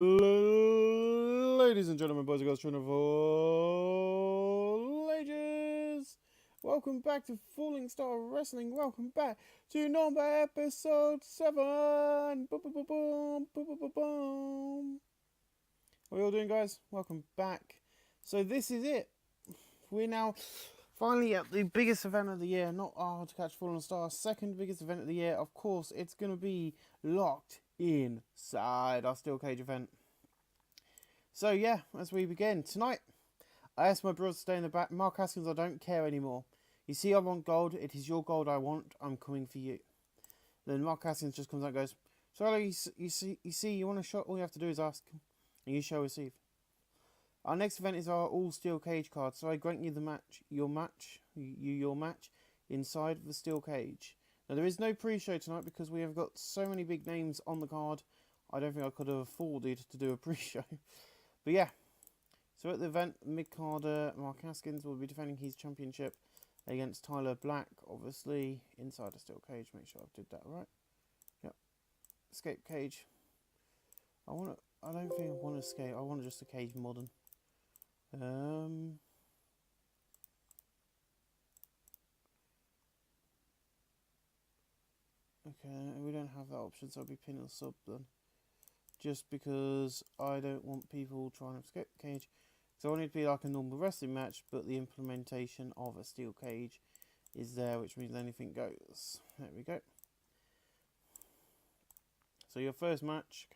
Ladies and gentlemen, boys and girls, children of all ages, welcome back to Falling Star Wrestling. Welcome back to number episode 7. Boom, boom, boom, boom, boom, boom, boom, boom. How are you all doing, guys? Welcome back. So this is it. We're now finally at the biggest event of the year. Not Hard to Catch Falling Star, second biggest event of the year. Of course, it's going to be locked inside our Steel Cage event. So yeah, as we begin tonight, I asked my brother to stay in the back. Mark Haskins, I don't care anymore. You see, I want gold. It is your gold I want. I'm coming for you. Then Mark Haskins just comes out and goes, Charlie, you see, you want a shot? All you have to do is ask, and you shall receive. Our next event is our all steel cage card. So I grant you your match, inside the steel cage. Now there is no pre-show tonight because we have got so many big names on the card. I don't think I could have afforded to do a pre-show. But yeah, so at the event, mid-carder Mark Haskins will be defending his championship against Tyler Black, obviously inside a steel cage. Make sure I did that right. Yep, escape cage. I don't think I want to escape. I want just a cage modern. Okay, we don't have that option, so I'll be pin or sub then. Just because I don't want people trying to escape the cage. So I want it to be like a normal wrestling match, but the implementation of a steel cage is there, which means anything goes. There we go. So your first match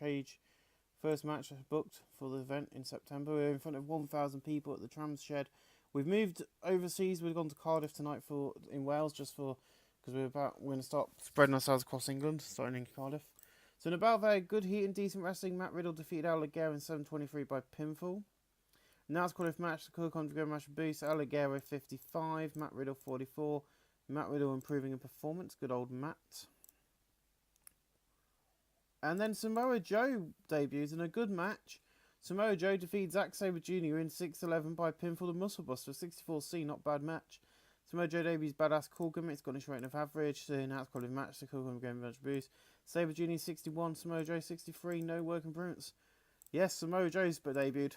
booked for the event in September. We're in front of 1,000 people at the Trams Shed. We've moved overseas. We've gone to Cardiff tonight in Wales because we're going to start spreading ourselves across England, starting in Cardiff. So in about there, good heat and decent wrestling. Matt Riddle defeated Alligator in 7:23 by pinfall. Now it's qualified match. The Cool Contra match boost. Alligator 55, Matt Riddle 44. Matt Riddle improving in performance. Good old Matt. And then Samoa Joe debuts in a good match. Samoa Joe defeats Zack Sabre Jr. in 6:11 by pinfall and Muscle Buster 64C. Not bad match. Samoa Joe debuts badass cool gimmick. It's got a rating of average. So now it's qualified match. The Cool Contra match boost. Sabre Jr. 61, Samoa Joe 63. No work improvements. Yes, Samoa Joe's debuted.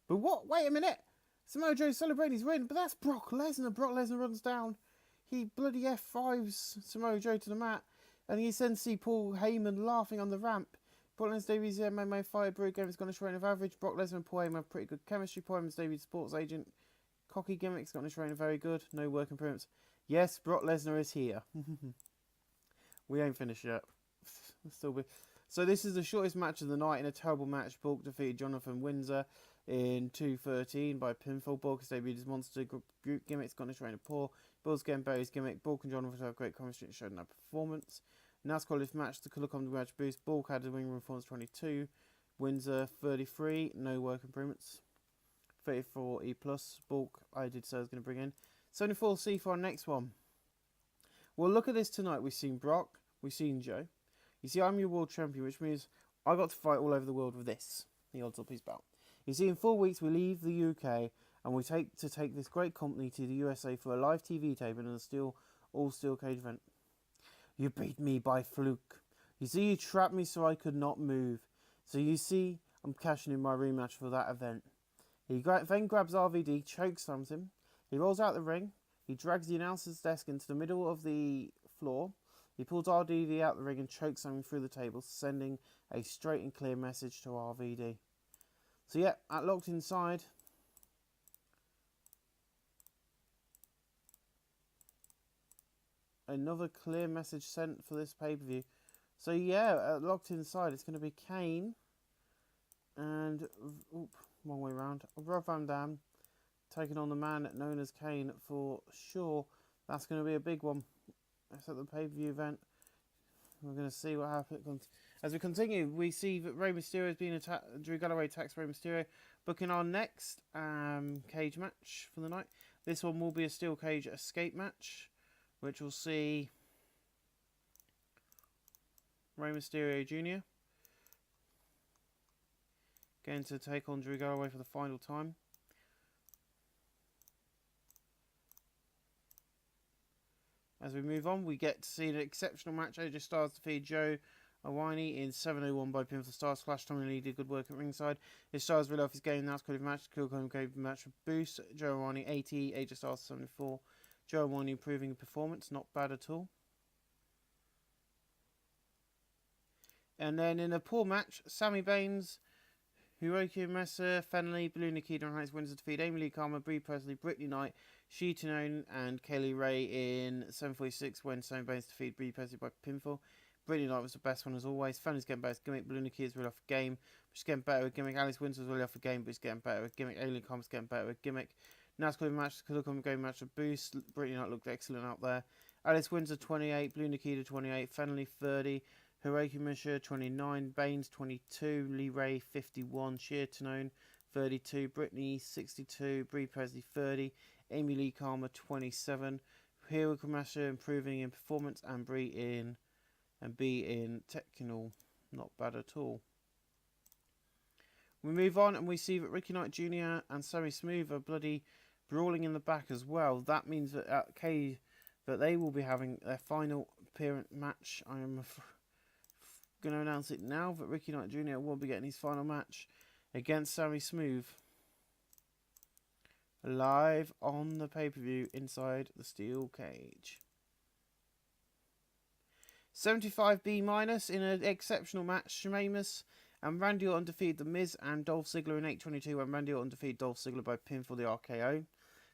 But what? Wait a minute. Samoa Joe celebrating his win, but that's Brock Lesnar. Brock Lesnar runs down. He bloody F5s Samoa Joe to the mat. And you then see Paul Heyman laughing on the ramp. Brock Lesnar's debut MMA fight brew game has gone a rating of average. Brock Lesnar and Paul Heyman have pretty good chemistry. Paul Heyman's debut sports agent. Cocky gimmicks got a rating of very good. No work improvements. Yes, Brock Lesnar is here. We ain't finished yet. So this is the shortest match of the night in a terrible match. Bulk defeated Jonathan Windsor in 2:13 by pinfall. Bulk has debuted his monster group gimmicks, got his rating of poor. Bulls getting Barry's gimmick. Bulk and Jonathan have great chemistry and showed no performance. Now it's qualified match. The Colour Comedy match boost. Bulk had a wing performance 22. Windsor 33. No work improvements. 34 E plus. Bulk I did say I was going to bring in. 74 C for our next one. Well, look at this tonight. We've seen Brock. We've seen Joe. You see, I'm your world champion, which means I got to fight all over the world with this. The odds up his belt. You see, in 4 weeks we leave the UK and we take this great company to the USA for a live TV taping and a all steel cage event. You beat me by fluke. You see, you trapped me so I could not move. So you see, I'm cashing in my rematch for that event. He then grabs RVD, chokeslams him. He rolls out the ring. He drags the announcer's desk into the middle of the floor. He pulls RVD out the ring and chokes him through the table, sending a straight and clear message to RVD. So yeah, at Locked Inside, another clear message sent for this pay-per-view. So yeah, at Locked Inside, it's going to be Kane and wrong way around. Rob Van Dam taking on the man known as Kane for sure. That's going to be a big one. It's at the pay-per-view event. We're going to see what happens. As we continue, we see that Rey Mysterio is being attacked. Drew Galloway attacks Rey Mysterio. Booking our next cage match for the night. This one will be a steel cage escape match, which will see Rey Mysterio Jr. going to take on Drew Galloway for the final time. As we move on, we get to see an exceptional match. AJ Styles defeated Joe Iwani in 7:01 by pinfall. Stars Clash. Tommy Lee did good work at ringside. His stars really off his game. That's good match. Cool gave match a boost. Joe Iwani 80. Age of Stars 74. Joe Iwani improving performance. Not bad at all. And then in a poor match, Sammy Baines, Hiroki Mesa, Fenley, Blue Nikita and Heights wins the defeat. Amy Lee Karma, Brie Presley, Brittany Knight, Sheetanone and Kaylee Ray in 7:46 when Sammy Baines defeated Brie Presley by pinfall. Brittany Knight was the best one as always. Fenley's getting better with gimmick. Blue Nikita's really off a game, but she's getting better with gimmick. Alice Winter's really off a game, but she's getting better with gimmick. Alien Karma's getting better with gimmick. NASCAR match, look on the game match a boost. Brittany Knight looked excellent out there. Alice Winter 28, Blue Nikita 28, Fenley 30. Hiroki Misha 29, Baines 22, Lee Ray 51, Sheertanone 32, Brittany 62, Brie Presley 30, Amy Lee Karma 27, Hiroki Misha improving in performance and B in technical, not bad at all. We move on and we see that Ricky Knight Jr. and Sammy Smooth are bloody brawling in the back as well. That means that at K that they will be having their final appearance match. I am going to announce it now that Ricky Knight Jr. will be getting his final match against Sammy Smooth live on the pay-per-view inside the steel cage. 75B- in an exceptional match, Sheamus and Randy Orton defeated The Miz and Dolph Ziggler in 8:22 when Randy Orton defeated Dolph Ziggler by pinfall the RKO.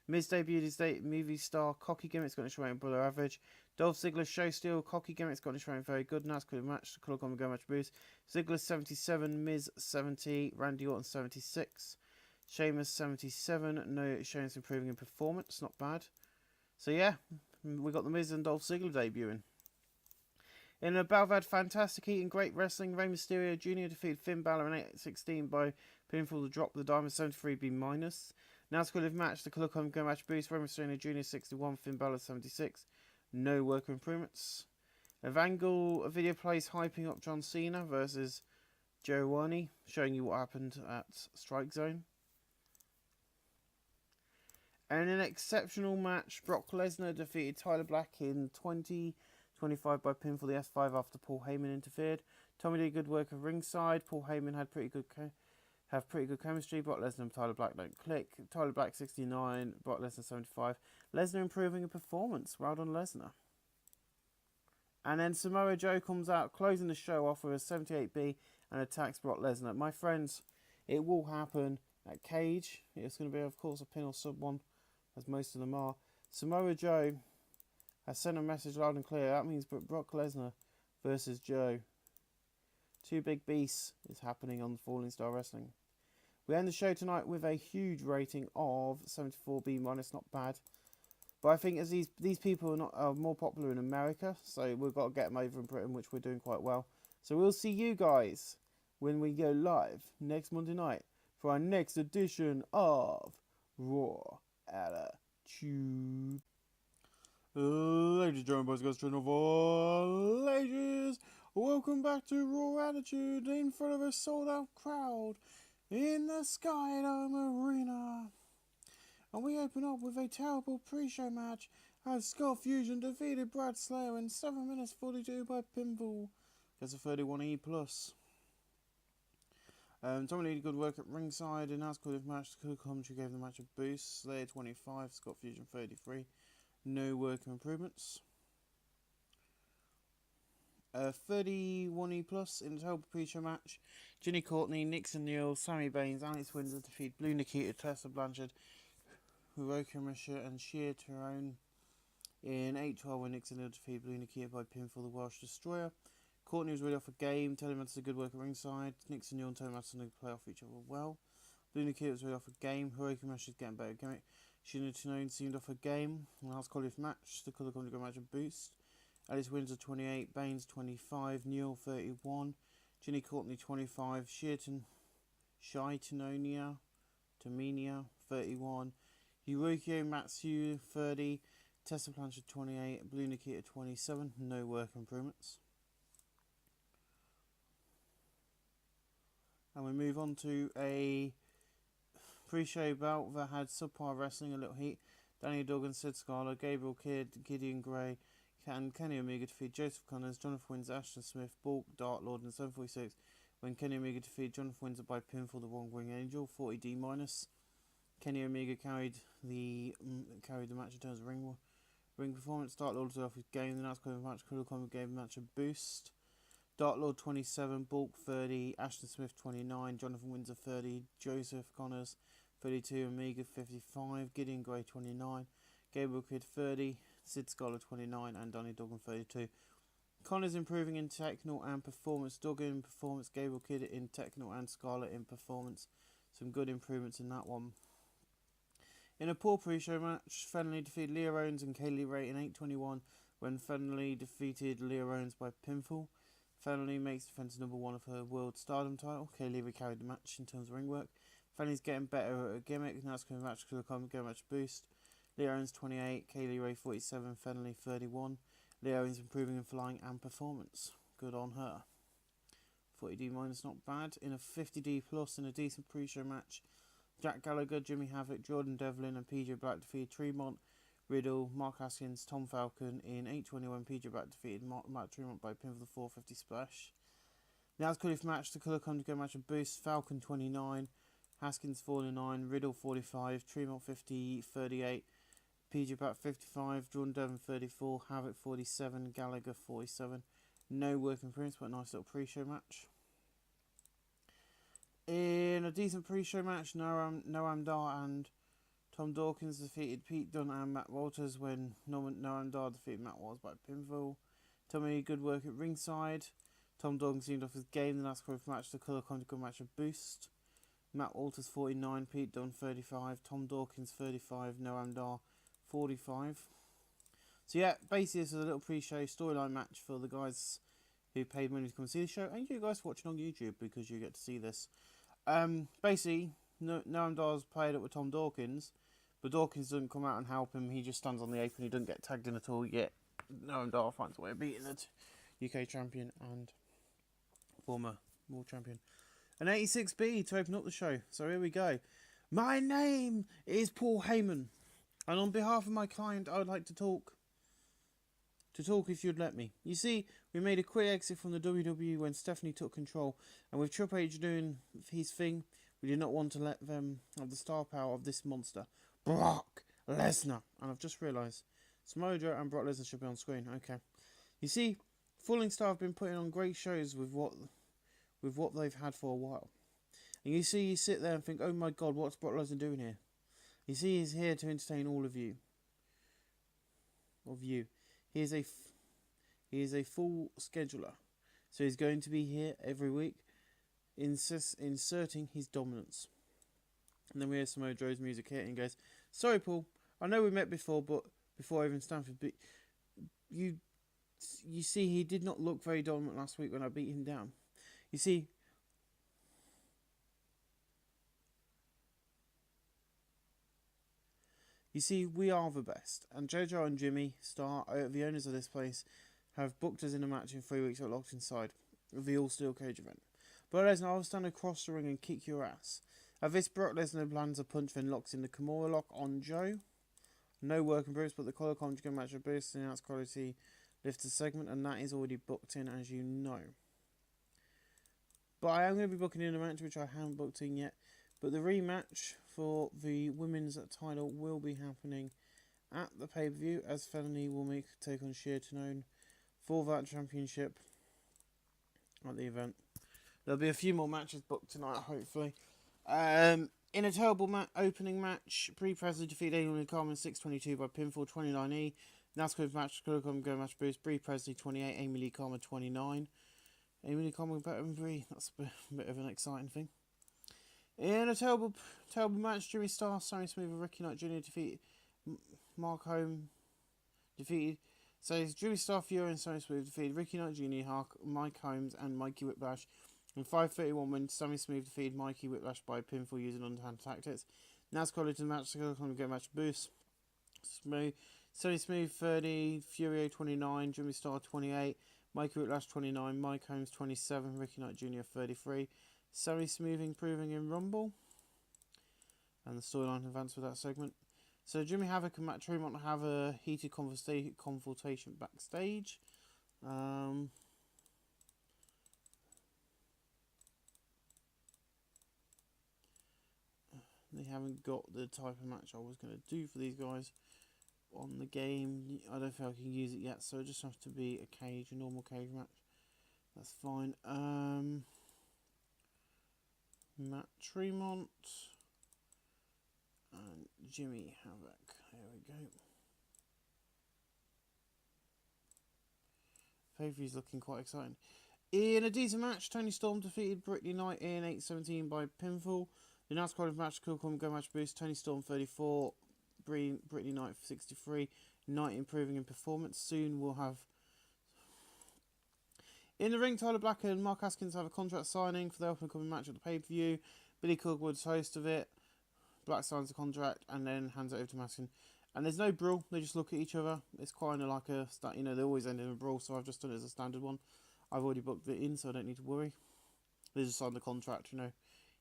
Miz debuted his movie star cocky gimmicks, got his rating below average. Dolph Ziggler's show steal cocky gimmicks, got his rating very good. Nice good match. Clock on the go match boost. Ziggler 77, Miz 70, Randy Orton 76, Sheamus 77. No, Sheamus improving in performance, not bad. So yeah, we got The Miz and Dolph Ziggler debuting. In a bout had fantastic heat and great wrestling, Rey Mysterio Jr. defeated Finn Balor in 8:16 by pinfall to drop the Diamond 73B-. Now to live match, the Look On Go match boost, Rey Mysterio Jr. 61, Finn Balor 76. No worker improvements. A video plays hyping up John Cena versus Joe Iwani, showing you what happened at Strike Zone. And in an exceptional match, Brock Lesnar defeated Tyler Black in 20-25 by pinfall the S5 after Paul Heyman interfered. Tommy did good work at ringside. Paul Heyman had pretty good chemistry. Brock Lesnar and Tyler Black don't click. Tyler Black 69, Brock Lesnar 75. Lesnar improving in performance. Well done, Lesnar. And then Samoa Joe comes out, closing the show off with a 78B and attacks Brock Lesnar. My friends, it will happen at Cage. It's going to be, of course, a pin or sub one, as most of them are. Samoa Joe has sent a message loud and clear. That means Brock Lesnar versus Joe. Two big beasts is happening on Falling Star Wrestling. We end the show tonight with a huge rating of 74B-, not bad. But I think as these people are more popular in America, so we've got to get them over in Britain, which we're doing quite well. So we'll see you guys when we go live next Monday night for our next edition of Raw Attitude. Ladies and gentlemen, boys and girls, children of all ages, welcome back to Raw Attitude in front of a sold-out crowd in the Skydome Arena. And we open up with a terrible pre-show match as Scott Fusion defeated Brad Slayer in 7 minutes 42 by pinfall. Gets a 31E+. Tommy Lee did good work at ringside in as good match. The commentary gave the match a boost. Slayer 25, Scott Fusion 33. No work improvements. 31E+ in the terrible pre-show match. Ginny Courtney, Nixon Neal, Sammy Baines, Alex Windsor defeat Blue Nikita, Tessa Blanchard, Hiroki Misha and Sheertanone in 8:12 when Nixon Neal defeated Blue Nikita by pinfall the Welsh Destroyer. Courtney was really off a game. Telemantis did good work at ringside. Nixon Neal and Telemantis did play off each other well. Blue Nikita was really off a game. Hiroki Misha is getting better gimmick. Sheertanone seemed off a game. Last quality match, the colour coming to go match a boost. Alice Windsor 28, Baines 25, Neal 31, Ginny Courtney 25, Sheertanone, Tamina 31, Hiroki Matsu 30, Tessa Blanchard 28, Blue Nikita 27, no work improvements. And we move on to a pre-show bout that had subpar wrestling, a little heat. Daniel Duggan, Sid Scala, Gabriel Kidd, Gideon Gray, Can Kenny Omega defeat Joseph Connors, Jonathan Windsor, Ashton Smith, Bulk, Dart Lord, and 746 when Kenny Omega defeated Jonathan Windsor by pinfall the Wrong Wing Angel, 40D minus. Kenny Omega carried the match in terms of ring performance. Dart Lord was off his game, the next match Critical Combat gave the match a boost. Dart Lord 27, Bulk 30, Ashton Smith 29, Jonathan Windsor 30, Joseph Connors 32, Omega 55, Gideon Gray 29, Gabriel Kidd 30, Sid Scholar 29, and Donny Duggan 32. Connors improving in technical and performance, Duggan in performance, Gabriel Kidd in technical and Scholar in performance. Some good improvements in that one. In a poor pre-show match, Fenley defeated Leo Owens and Kaylee Ray in 8:21 when Fenley defeated Leo Owens by pinfall. Fenley makes defense number 1 of her World Stardom title. Kaylee Ray carried the match in terms of ring work. Fenley's getting better at a gimmick. Now it's going to match to get a match boost. Leo Owens 28, Kaylee Ray 47, Fenley 31. Leo Owens improving in flying and performance. Good on her. 40D minus, not bad. In a 50D plus in a decent pre-show match, Jack Gallagher, Jimmy Havoc, Jordan Devlin, and PJ Black defeated Tremont, Riddle, Mark Haskins, Tom Falcon in 8:21. PJ Black defeated Matt Tremont by pin for the 450 splash. Now it's called match. The colour come to go match a boost. Falcon 29, Haskins 49, Riddle 45, Tremont 38, PJ Black 55, Jordan Devlin 34, Havoc 47, Gallagher 47. No working prints, but a nice little pre-show match. In a decent pre-show match, Noam Dar and Tom Dawkins defeated Pete Dunne and Matt Walters when Noam Dar defeated Matt Walters by pinfall. Tommy, good work at ringside. Tom Dawkins seemed off his game. The last match, the colour conjugal match a boost. Matt Walters 49, Pete Dunne 35, Tom Dawkins 35, Noam Dar 45. So yeah, basically this is a little pre-show storyline match for the guys who paid money to come see the show, and you guys watching on YouTube because you get to see this. Basically, Noam Dar's played up with Tom Dawkins, but Dawkins doesn't come out and help him. He just stands on the apron. He doesn't get tagged in at all yet. Noam Dar finds a way of beating the UK champion and former world champion. An 86B to open up the show. So here we go. My name is Paul Heyman, and on behalf of my client, I would like to talk if you'd let me. You see, we made a quick exit from the WWE when Stephanie took control, and with Triple H doing his thing, we did not want to let them have the star power of this monster, Brock Lesnar. And I've just realised, Samoa Joe and Brock Lesnar should be on screen. Okay. You see, Falling Star have been putting on great shows with what they've had for a while. And you see, you sit there and think, oh my god, what's Brock Lesnar doing here? You see, he's here to entertain all of you. He is a full scheduler, so he's going to be here every week, inserting his dominance. And then we hear Samoa Joe's music here, and he goes, "Sorry, Paul. I know we met before, but before even Stanford, but you see, he did not look very dominant last week when I beat him down. You see." You see, we are the best, and JoJo and Jimmy Star, the owners of this place, have booked us in a match in 3 weeks at Locked Inside, with the all-steel cage event. Brock Lesnar, I'll stand across the ring and kick your ass. At this, Brock Lesnar lands a punch, then locks in the Kimura lock on Joe. No work in Bruce, but the collar conjugate match of Bruce and announced quality lifted segment, and that is already booked in, as you know. But I am going to be booking in a match which I haven't booked in yet. But the rematch for the women's title will be happening at the pay-per-view, as Felony will take on Shea Tenone for that championship at the event. There'll be a few more matches booked tonight, hopefully. In a terrible opening match, Brie Presley defeated Amy Carmen 6:22 by pinfall 29E. NASCAR's match, go match boost, Brie Presley 28, Amy Lee Carmen 29. Amy Lee Carmen better than Brie. That's a bit of an exciting thing. In a terrible match, Jimmy Star, Sammy Smooth, and Ricky Knight Jr. defeated Mark Holmes. So Jimmy Star, Fury, and Sammy Smooth defeated Ricky Knight Jr., Mike Holmes, and Mikey Whiplash. In 5:31, when Sammy Smooth defeated Mikey Whiplash by pinfall using underhand tactics. Now it's called to the match. So going to get a match boost. Sammy Smooth 30, Fury 29, Jimmy Star 28, Mikey Whiplash 29, Mike Holmes 27, Ricky Knight Jr. 33. Sammy Smooth improving in Rumble. And the storyline advanced with that segment. So Jimmy Havoc and Matt Tremont have a heated consultation backstage. They haven't got the type of match I was going to do for these guys on the game. I don't think I can use it yet, so it just has to be a normal cage match. That's fine. Matt Tremont and Jimmy Havoc. There we go. Pay-per-view's looking quite exciting. In a decent match, Tony Storm defeated Brittany Knight in 8:17 by pinfall. The announced qualifying match, Cool Go Match Boost, Tony Storm 34, Brittany Knight 63. Knight improving in performance. Soon we'll have... In the ring, Tyler Black and Mark Haskins have a contract signing for the upcoming match at the pay-per-view. Billy Cookwood's host of it. Black signs the contract and then hands it over to Haskins. And there's no brawl, they just look at each other. It's kind of like a... they always end in a brawl, so I've just done it as a standard one. I've already booked it in, so I don't need to worry. They just signed the contract,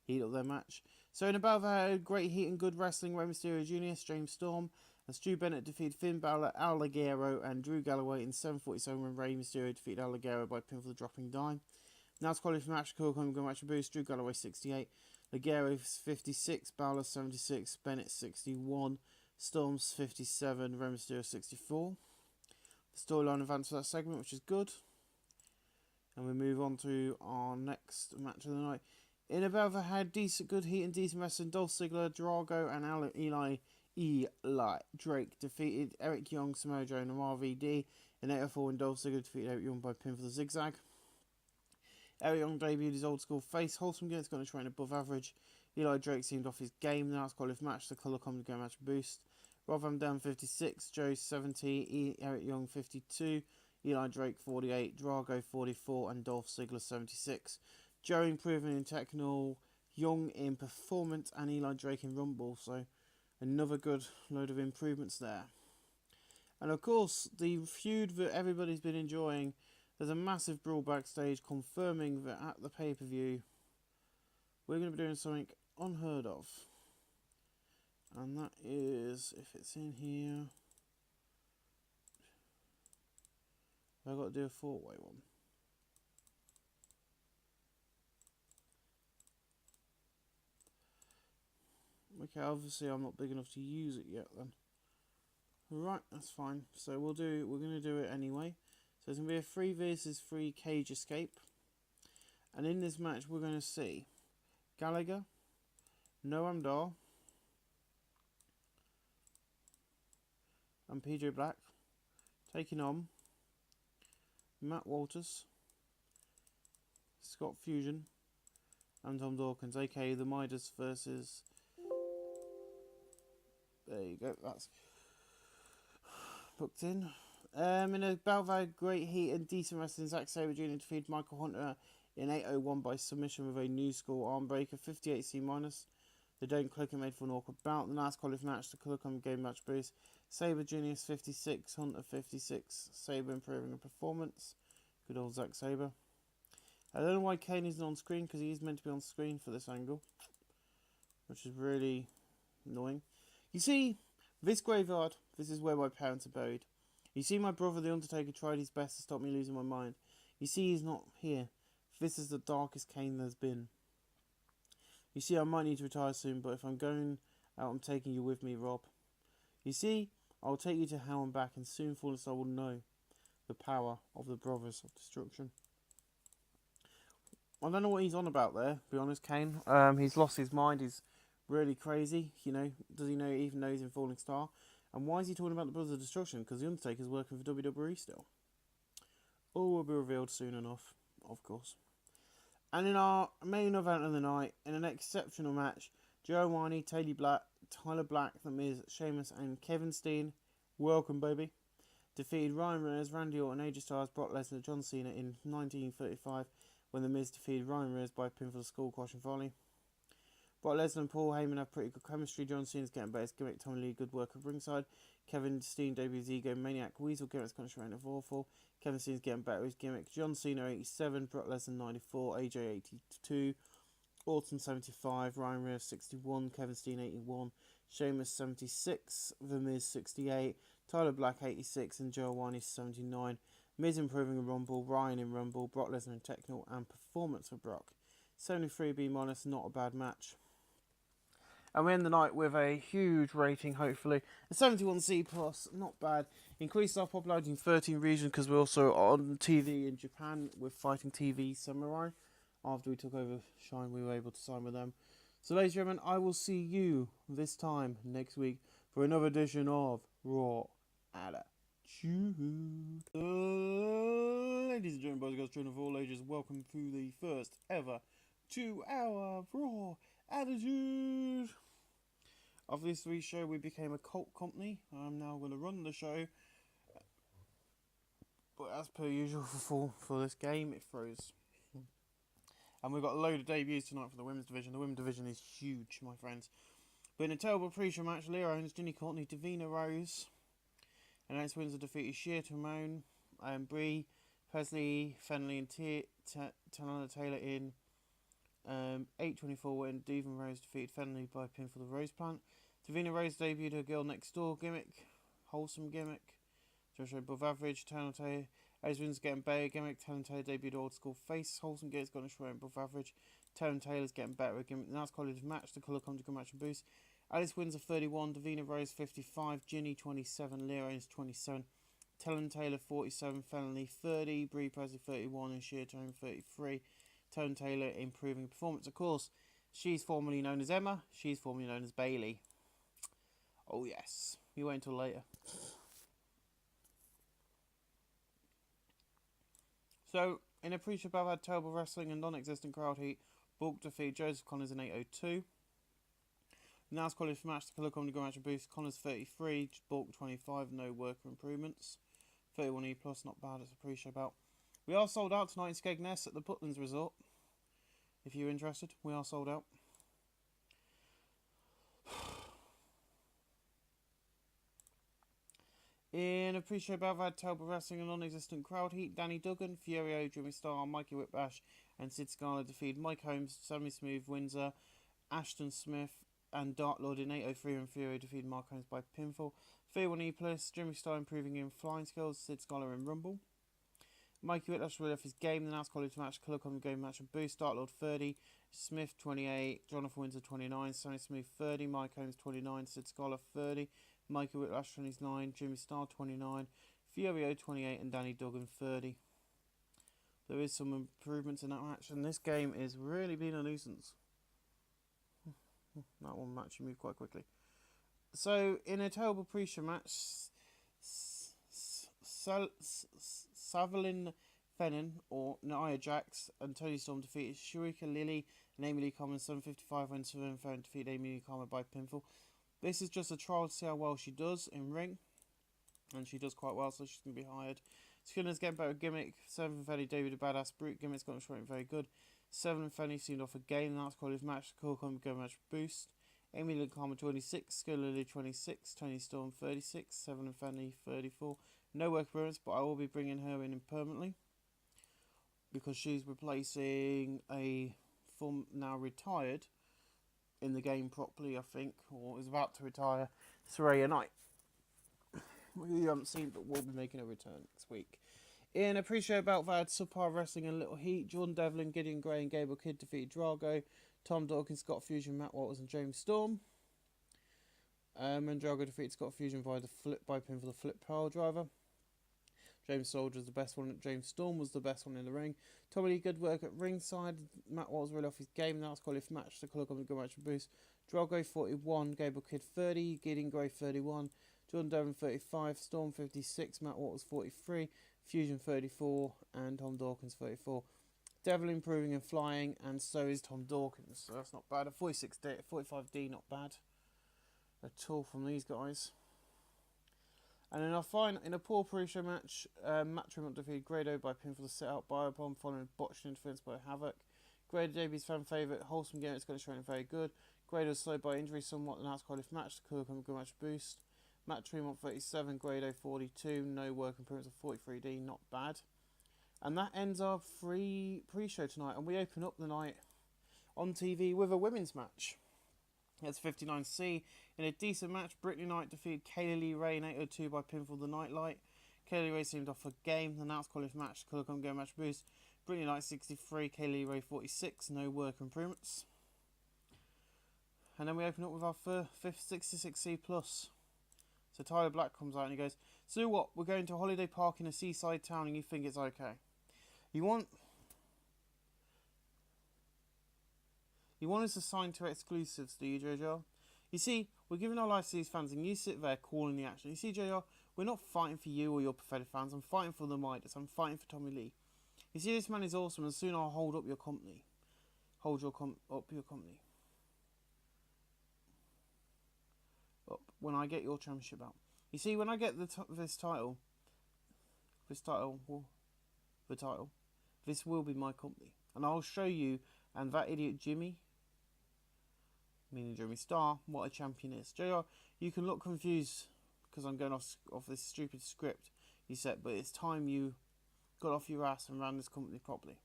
heat up their match. So in about that, great heat and good wrestling, Rey Mysterio Jr., James Storm, and Stu Bennett defeated Finn Balor, Al Ligero, and Drew Galloway in 7:47 when Rey Mysterio defeated Al Ligero by pinfall the dropping dime. Now it's quality for match, Cool Go Match Boost, Drew Galloway 68, Ligero 56, Balor 76, Bennett 61, Storms 57, Rey Mysterio 64. The storyline advanced for that segment, which is good. And we move on to our next match of the night. In about the had decent, good heat and decent wrestling, Dolph Ziggler, Drago, and Eli Drake defeated Eric Young, Samoa Joe, and RVD in 8:04 when Dolph Ziggler defeated Eric Young by pin for the zigzag. Eric Young debuted his old school face, wholesome gimmick's got to train above average. Eli Drake seemed off his game. Now it's qualified match, the colour coming to go match boost. Rob Van Dam 56, Joe 70, Eric Young 52. Eli Drake 48, Drago 44, and Dolph Ziggler 76. Joe improving in technical, Young in performance, and Eli Drake in rumble. So another good load of improvements there. And of course, the feud that everybody's been enjoying. There's a massive brawl backstage confirming that at the pay-per-view we're going to be doing something unheard of. And that is, if it's in here, I've got to do a four-way one. Okay, obviously I'm not big enough to use it yet then. Right, that's fine. So we're going to do it anyway. So it's going to be a 3 versus 3 cage escape. And in this match we're going to see Gallagher, Noam Dar, and PJ Black taking on Matt Walters, Scott Fusion, and Tom Dawkins, aka the Midas versus... There you go, that's booked in. In a bout of great heat and decent wrestling, Zack Sabre Jr. defeated Michael Hunter in 8:01 by submission with a new school arm breaker, 58C-. They don't click and made for an awkward bout. The last quality match, the colour come game match boost. Sabre Jr. 56, Hunter 56. Sabre improving in performance. Good old Zack Sabre. I don't know why Kane isn't on screen, because he is meant to be on screen for this angle, which is really annoying. You see, this graveyard, this is where my parents are buried. You see, my brother, the Undertaker, tried his best to stop me losing my mind. You see, he's not here. This is the darkest Kane there's been. You see, I might need to retire soon, but if I'm going out, I'm taking you with me, Rob. You see, I'll take you to hell and back, and soon, fullest, I will know the power of the Brothers of Destruction. I don't know what he's on about there, to be honest, Kane. He's lost his mind. He's really crazy. Does he even know he's in Falling Star? And why is he talking about the Brothers of Destruction? Because the Undertaker's working for WWE still. All will be revealed soon enough, of course. And in our main event of the night, in an exceptional match, Joe Winey, Tyler Black, The Miz, Sheamus, and Kevin Steen, welcome baby, defeated Ryan Reigns, Randy Orton, AJ Styles, Brock Lesnar, John Cena in 1935 when The Miz defeated Ryan Reigns by pin for the skull crush and volley. Brock Lesnar and Paul Heyman have pretty good chemistry. John Cena's getting better. His gimmick, Tommy Lee, good work at ringside. Kevin Steen debuts Ego, Maniac Weasel, gimmick's country reign of awful. Kevin Steen's getting better with his gimmick. John Cena 87, Brock Lesnar 94, AJ 82. Orton 75, Ryan Rear 61, Kevin Steen 81, Sheamus 76, The Miz 68, Tyler Black 86, and Joe Wine 79. Miz improving in Rumble, Ryan in Rumble, Brock Lesnar in Technical, and Performance for Brock. 73 B-, not a bad match. And we end the night with a huge rating, hopefully. A 71C+, not bad. Increased our popularity in 13 regions because we're also on TV in Japan with Fighting TV Samurai. After we took over Shine, we were able to sign with them. So, ladies and gentlemen, I will see you this time next week for another edition of Raw Attitude. Ladies and gentlemen, boys and girls, children of all ages, welcome to the first ever 2-hour Raw Attitude. After this week's show, we became a cult company. I'm now going to run the show. But as per usual for this game, it froze. And we've got a load of debuts tonight for the women's division. The women's division is huge, my friends. But in a terrible pre-show match, Leah Owens, Ginny Courtney, Davina Rose, and its wins are defeated Shea Timone, Brie, Presley, Fenley, and Tanana Taylor in 8:24 when Devon Rose defeated Fenley by pin for the Rose Plant. Davina Rose debuted her Girl Next Door gimmick, wholesome gimmick. Joshua above average, Tanana Taylor. As wins getting better gimmick, Talon Taylor debuted old school face, wholesome gimmick's got a short above average. Talon Taylor's getting better with gimmick. Now it's college match, the colour comes to good match and boost. Alice wins a 31, Davina Rose 55, Ginny 27, Leah Owens 27, Talon Taylor 47, Fenley 30, Brie Presley 31, and Shea Timone 33. Talon Taylor improving performance, of course. She's formerly known as Emma, she's formerly known as Bailey. Oh yes, you wait until later. So, in a pre-show battle, had terrible wrestling and non-existent crowd heat. Bulk defeat Joseph Connors in 8:02. Now it's qualified for match. The colour comedy match and boost. Connors 33, Bulk 25. No worker improvements. 31E plus, not bad. It's a pre-show bout. We are sold out tonight in Skegness at the Putlands Resort. If you're interested, we are sold out. In a pre-show battle, had terrible wrestling and non-existent crowd heat. Danny Duggan, Furio, Jimmy Starr, Mikey Whiplash, and Sid Scala defeated Mike Holmes, Sammy Smooth, Windsor, Ashton Smith, and Dark Lord in 8:03 when Furio defeated Mark Holmes by pinfall. 31E plus, Jimmy Starr improving in flying skills, Sid Scala in Rumble. Mikey Whiplash will off his game, the Nats College match, colour common game match and boost. Dark Lord 30, Smith 28, Jonathan Windsor 29, Sammy Smooth 30, Mike Holmes 29, Sid Scala 30. Mikey Whiplash 29, Jimmy Starr 29, Furio 28, and Danny Duggan 30. There is some improvements in that match, and this game is really being a nuisance. That one match moved quite quickly. So, in a terrible pre-show match, Savelin Fennon, or Nia Jax, and Tony Storm defeated Sharika Lily and Amy Lee Common 7:55 when Savelin Fennon defeated Amy Lee Common by pinfall. This is just a trial to see how well she does in ring. And she does quite well, so she's going to be hired. Skinner's getting better gimmick. 7 and Fenny, David, a badass brute gimmick's got short very good. 7 and Fenny seemed off a game. That's called his match. Cool come go match boost. Amy Lee Common 26, Skill Lily 26, Tony Storm 36, 7 and Fenny 34. No work appearance, but I will be bringing her in permanently. Because she's replacing a form now retired in the game properly, I think, or is about to retire, Saraya Knight. We haven't seen, but we'll be making a return next week. In a pre-show bout that had subpar wrestling and little heat, Jordan Devlin, Gideon Gray, and Gable Kidd defeated Drago, Tom Dawkins, Scott Fusion, Matt Waters, and James Storm. And Drago defeated Scott Fusion via the flip by pin for the flip power driver. James Soldier was the best one. James Storm was the best one in the ring. Tommy Lee, good work at ringside. Matt Waters really off his game. Now it's qualified match. The colour comes to good match and boost. Drago 41, Gable Kidd 30, Gideon Gray 31, Jordan Devlin 35, Storm 56, Matt Waters 43, Fusion 34, and Tom Dawkins 34. Devlin improving and flying, and so is Tom Dawkins. So that's not bad. A 45D, not bad at all from these guys. And then in a poor pre-show match, Matt Tremont defeated Grado by pin for the sit-out Biobomb following botched interference by Havoc. Grado debuts fan favourite, wholesome game, it's going to show him very good. Grado was slowed by injury somewhat, and that's qualified match, the cool come good match boost. Matt Tremont 37, Grado 42, no work improvements of 43D, not bad. And that ends our free pre-show tonight, and we open up the night on TV with a women's match. That's 59C. In a decent match, Brittany Knight defeated Kaylee Lee Ray in 802 by pinfall the Nightlight. Kaylee Ray seemed off her game. The announced qualifying match, Colour Come Go Match Boost. Brittany Knight 63, Kaylee Lee Ray 46. No work improvements. And then we open up with our fifth 66C plus. So Tyler Black comes out and he goes, "So what? We're going to a holiday park in a seaside town and you think it's okay? You want us to sign to exclusives, do you, JR? You see, we're giving our lives to these fans and you sit there calling the action. You see, JR, we're not fighting for you or your pathetic fans. I'm fighting for the Midas. I'm fighting for Tommy Lee. You see, this man is awesome and soon I'll hold up your company. Hold your company. Up when I get your championship belt. You see, when I get the title, this will be my company. And I'll show you and that idiot Jimmy, meaning Jimmy Star, what a champion is. JR, you can look confused because I'm going off this stupid script you said, but it's time you got off your ass and ran this company properly."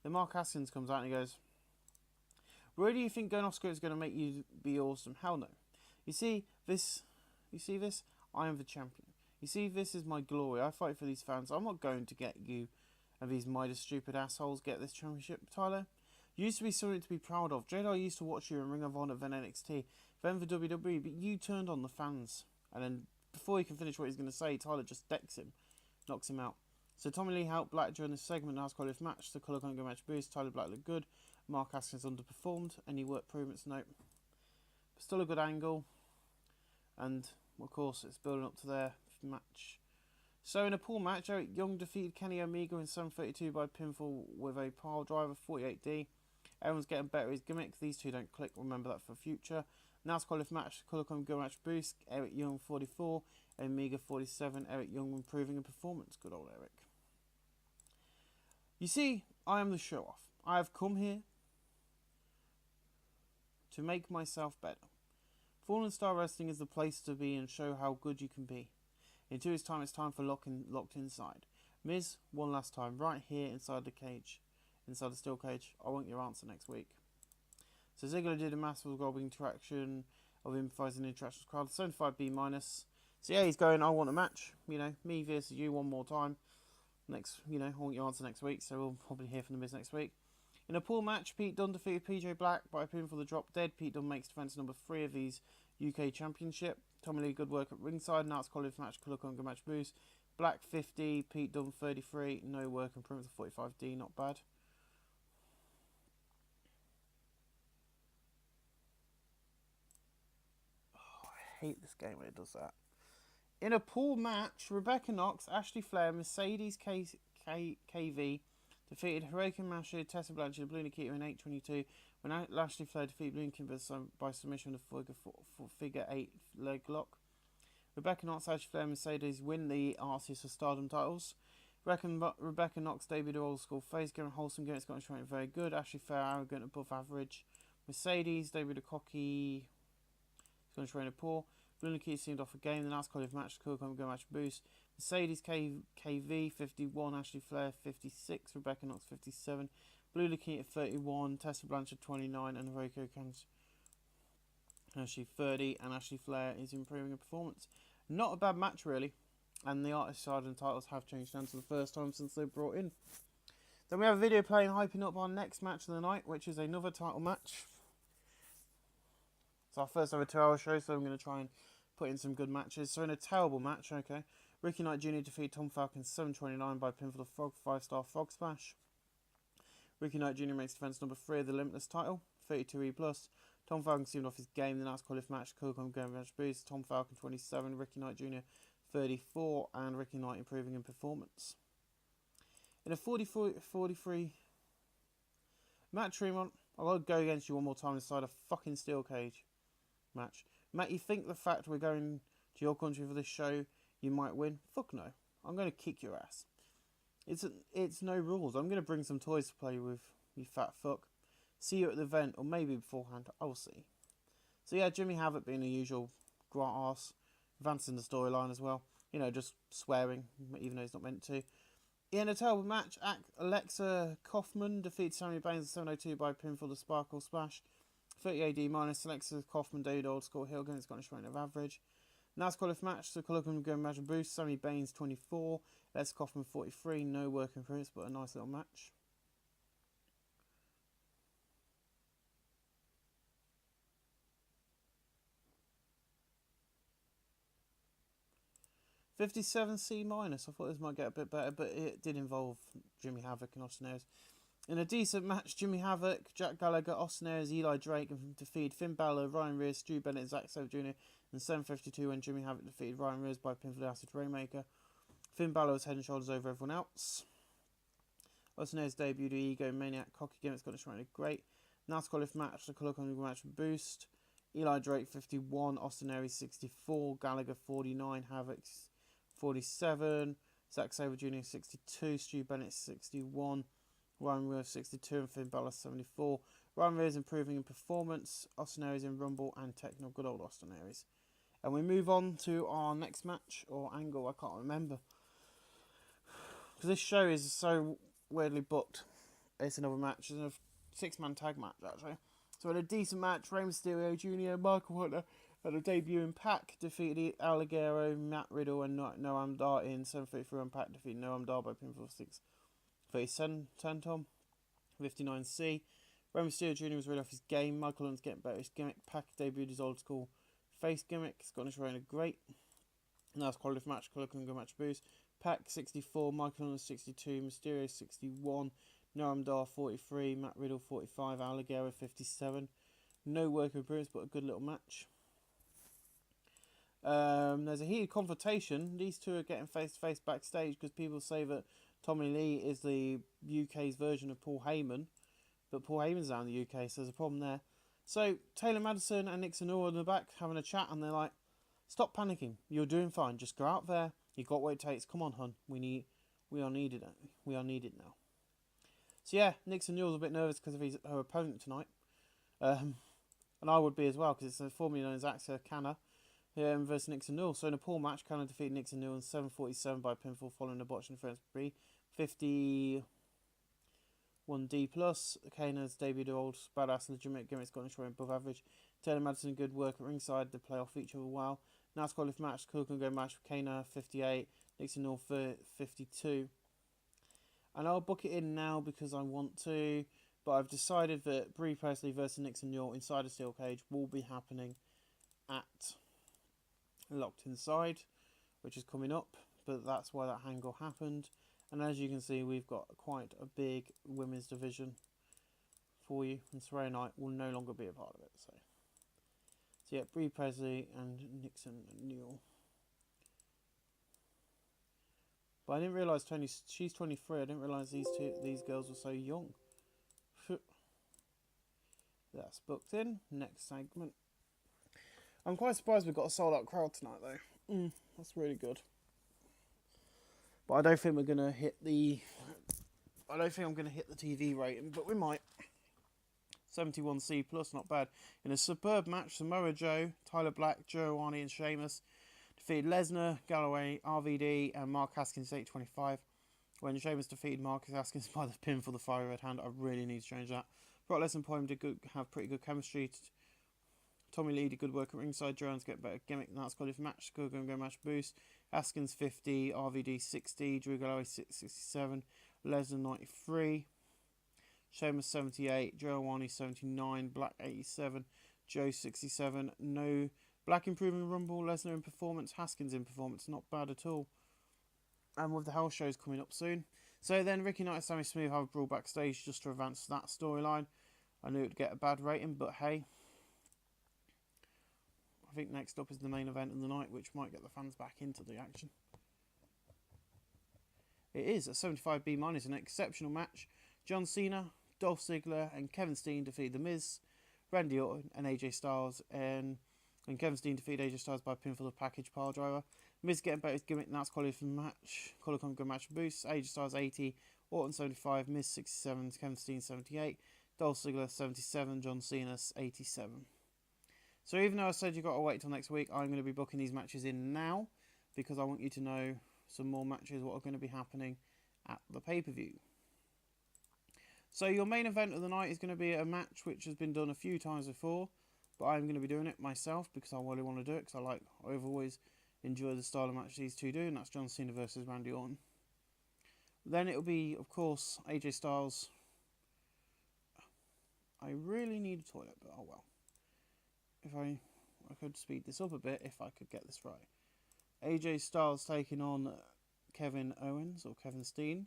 Then Mark Haskins comes out and he goes, "Really, do you think going off script is going to make you be awesome? Hell no. You see this? I am the champion. You see, this is my glory. I fight for these fans. I'm not going to get you and these Midas stupid assholes get this championship, Tyler. You used to be something to be proud of. JR used to watch you in Ring of Honor, then NXT, then for WWE, but you turned on the fans." And then before he can finish what he's going to say, Tyler just decks him, knocks him out. So Tommy Lee helped Black during this segment and has qualified match. The Colour Come Go Match Boost. Tyler Black looked good. Mark Haskins underperformed. Any work improvements? Nope. But still a good angle. And of course it's building up to their match. So in a pool match, Eric Young defeated Kenny Omega in 7:32 by pinfall with a pile driver 48D. Everyone's getting better at his gimmick. These two don't click. Remember that for future. Now qualified match. Colour Come Go Match Boost. Eric Young 44. Omega 47. Eric Young improving in performance. Good old Eric. You see, I am the show-off. I have come here to make myself better. Fallen Star Wrestling is the place to be and show how good you can be. In 2 weeks' time, it's time for Locked Inside. Miz, one last time, right here inside the cage. Inside the steel cage. I want your answer next week. So Ziggler did a massive gobbling interaction of improvising interactions crowd. 75B minus. So yeah, he's going, I want a match. You know, me versus you one more time. Next, you know, I want your answer next week. So we'll probably hear from the Miz next week. In a pool match, Pete Dunne defeated PJ Black by a pin for the drop dead. Pete Dunne makes defense number 3 of his UK Championship. Tommy Lee, good work at ringside. Now it's qualified match, Colour Come Go Match Boost. Black 50, Pete Dunne 33. No work improvements of 45D, not bad. Oh, I hate this game when it does that. In a pool match, Rebecca Knox, Ashley Flair, Mercedes KV defeated Hiroko Masha, Tessa Blanchard, and Blue Nikita in 8:22 when Ashley Flair defeated Blue Nikita by submission of figure 8 leg lock. Rebecca Knox, Ashley Flair, and Mercedes win the Artists of Stardom titles. Rebecca Knox debuted her old school face, Garen Wholesome, getting Scottish training very good. Ashley Flair, arrogant, above average. Mercedes debuted a cocky, Scottish trainer poor. Blue Nikita seemed off a game. The last qualified match, Colour Come Go Match Boost. Mercedes KV 51, Ashley Flair 56, Rebecca Knox 57, Blue Nikita 31, Tessa Blanchard 29, and Hiroko Ashley 30, and Ashley Flair is improving her performance. Not a bad match really, and the Artist Sergeant titles have changed hands for the first time since they brought in. Then we have a video playing hyping up our next match of the night, which is another title match. It's our first ever 2-hour show, so I'm going to try and put in some good matches. So in a terrible match, okay, Ricky Knight Jr. defeated Tom Falcon 7:29 by pinfall of Frog 5-star Frog Splash. Ricky Knight Jr. makes defense number 3 of the Limitless title, 32E+. Tom Falcon seemed off his game. The last qualified match, Colour Come Go Match Boost. Tom Falcon 27, Ricky Knight Jr. 34, and Ricky Knight improving in performance. In a 43 Matt Tremont, I will go against you one more time inside a fucking steel cage match. Matt, you think the fact we're going to your country for this show, you might win? Fuck no. I'm going to kick your ass. It's no rules. I'm going to bring some toys to play with, you fat fuck. See you at the event, or maybe beforehand. I'll see. So yeah, Jimmy Havoc being the usual grunt arse, advancing the storyline as well. You know, just swearing, even though he's not meant to. In a terrible match, Alexa Kaufman defeats Sammy Baines at 702 by pinfall the Sparkle Splash. 30 AD minus Alexa Kaufman, David Old School Hilgan. It's got a Scottish rate of average. Last qualifying match, so Colloquium go match boost. Sammy Baines 24, Alexa Kaufman 43. No work in progress, but a nice little match. $57C minus. I thought this might get a bit better, but it did involve Jimmy Havoc and Austin Aries. In a decent match, Jimmy Havoc, Jack Gallagher, Austin Aries, Eli Drake defeated Finn Balor, Ryan Rears, Stu Bennett, Zack Sabre Jr. in 7:52 when Jimmy Havoc defeated Ryan Rears by pinfall the Acid Rainmaker. Finn Balor was head and shoulders over everyone else. Austin Aries debuted Ego Maniac Cocky Gimmicks got a great. Last qualifying match, the Color match boost. Eli Drake 51, Austin Aries 64, Gallagher 49, Havoc 47, Zack Sabre Jr. 62, Stu Bennett 61, Ryan Rears 62, and Finn Balor 74. Ryan Rears improving in performance, Austin Aries in Rumble, and Techno, good old Austin Aries. And we move on to our next match, or angle, I can't remember. Because this show is so weirdly booked. It's another match, it's a 6-man tag match actually. So in a decent match, Rey Mysterio Jr., Michael Hunter, at a debut in Pac, defeated Alligero, Matt Riddle, and Noam Dar in 7:33 on Pac, defeated Noam Dar by pinfall 6:37 Tom. 59C. Rey Mysterio Jr. was rid off his game. Michael Hunter's getting better his gimmick. Pac debuted his old school face gimmick. Scottish Reign of Great. Last quality match, Color Go match boost. Pac 64, Michael Hunter 62, Mysterio 61, Noam Dar 43, Matt Riddle 45, Alligero 57. No work appearance, but a good little match. There's a heated confrontation. These two are getting face to face backstage because people say that Tommy Lee is the UK's version of Paul Heyman, but Paul Heyman's down in the UK, so there's a problem there. So Taylor Madison and Nixon are in the back having a chat, and they're like, "Stop panicking. You're doing fine. Just go out there. You got what it takes. Come on, hun. We are needed. We are needed now." So yeah, Nixon Newell's a bit nervous because of her opponent tonight, and I would be as well because it's formerly known as Axel Canna versus Nixon Newell. So in a pool match, Canna defeated Nixon Newell in 7:47 by pinfall following a botch in France Prix. 51D plus. Kana's debuted old badass legitimate gimmicks got showing above average. Taylor Madison good work at ringside. They play off each other well. Nice quality match. Cool can go match with Kana 58, Nixon Newell 52. And I'll book it in now because I want to. But I've decided that Brie Presley versus Nixon Newell inside a steel cage will be happening at Locked Inside, which is coming up. But that's why that angle happened. And as you can see, we've got quite a big women's division for you. And Saraya Knight will no longer be a part of it. So yeah, Brie Presley and Nixon Newell. But I didn't realise she's 23. I didn't realise these girls were so young. That's booked in. Next segment. I'm quite surprised we've got a sold out crowd tonight though. That's really good. But I don't think we're gonna hit the. I don't think I'm gonna hit the TV rating, but we might. 71C plus, not bad. In a superb match, Samoa Joe, Tyler Black, Joe Arnie, and Sheamus defeated Lesnar, Galloway, RVD, and Mark Haskins 8:25. When Sheamus defeated Marcus Haskins by the pin for the fire red hand, I really need to change that. Brock Lesnar and Poem did have pretty good chemistry. Tommy Lee did good work at ringside. Jones get better gimmick than that's got his match. Go match boost. Haskins 50, RVD 60, Drew Galloway 67, Lesnar 93, Sheamus 78, Joe Arnie 79, Black 87, Joe 67. No Black improving Rumble, Lesnar in performance, Haskins in performance, not bad at all. And with the Hell shows coming up soon. So then Ricky Knight and Sammy Smooth have a brawl backstage just to advance that storyline. I knew it would get a bad rating, but hey. I think next up is the main event of the night, which might get the fans back into the action. It is a 75B minus, an exceptional match. John Cena, Dolph Ziggler, and Kevin Steen defeat The Miz, Randy Orton, and AJ Styles, and Kevin Steen defeated AJ Styles by pinfall of package pile driver. Miz getting better his gimmick, and that's quality for the match. Collar good match boost. AJ Styles 80, Orton 75, Miz 67, Kevin Steen 78, Dolph Ziggler 77, John Cena 87. So even though I said you've got to wait till next week, I'm going to be booking these matches in now because I want you to know some more matches, what are going to be happening at the pay-per-view. So your main event of the night is going to be a match which has been done a few times before, but I'm going to be doing it myself because I really want to do it, because I've always enjoyed the style of match these two do, and that's John Cena versus Randy Orton. Then it'll be, of course, AJ Styles. I really need a toilet, but oh well. If I could speed this up a bit if I could get this right. AJ Styles taking on Kevin Owens or Kevin Steen.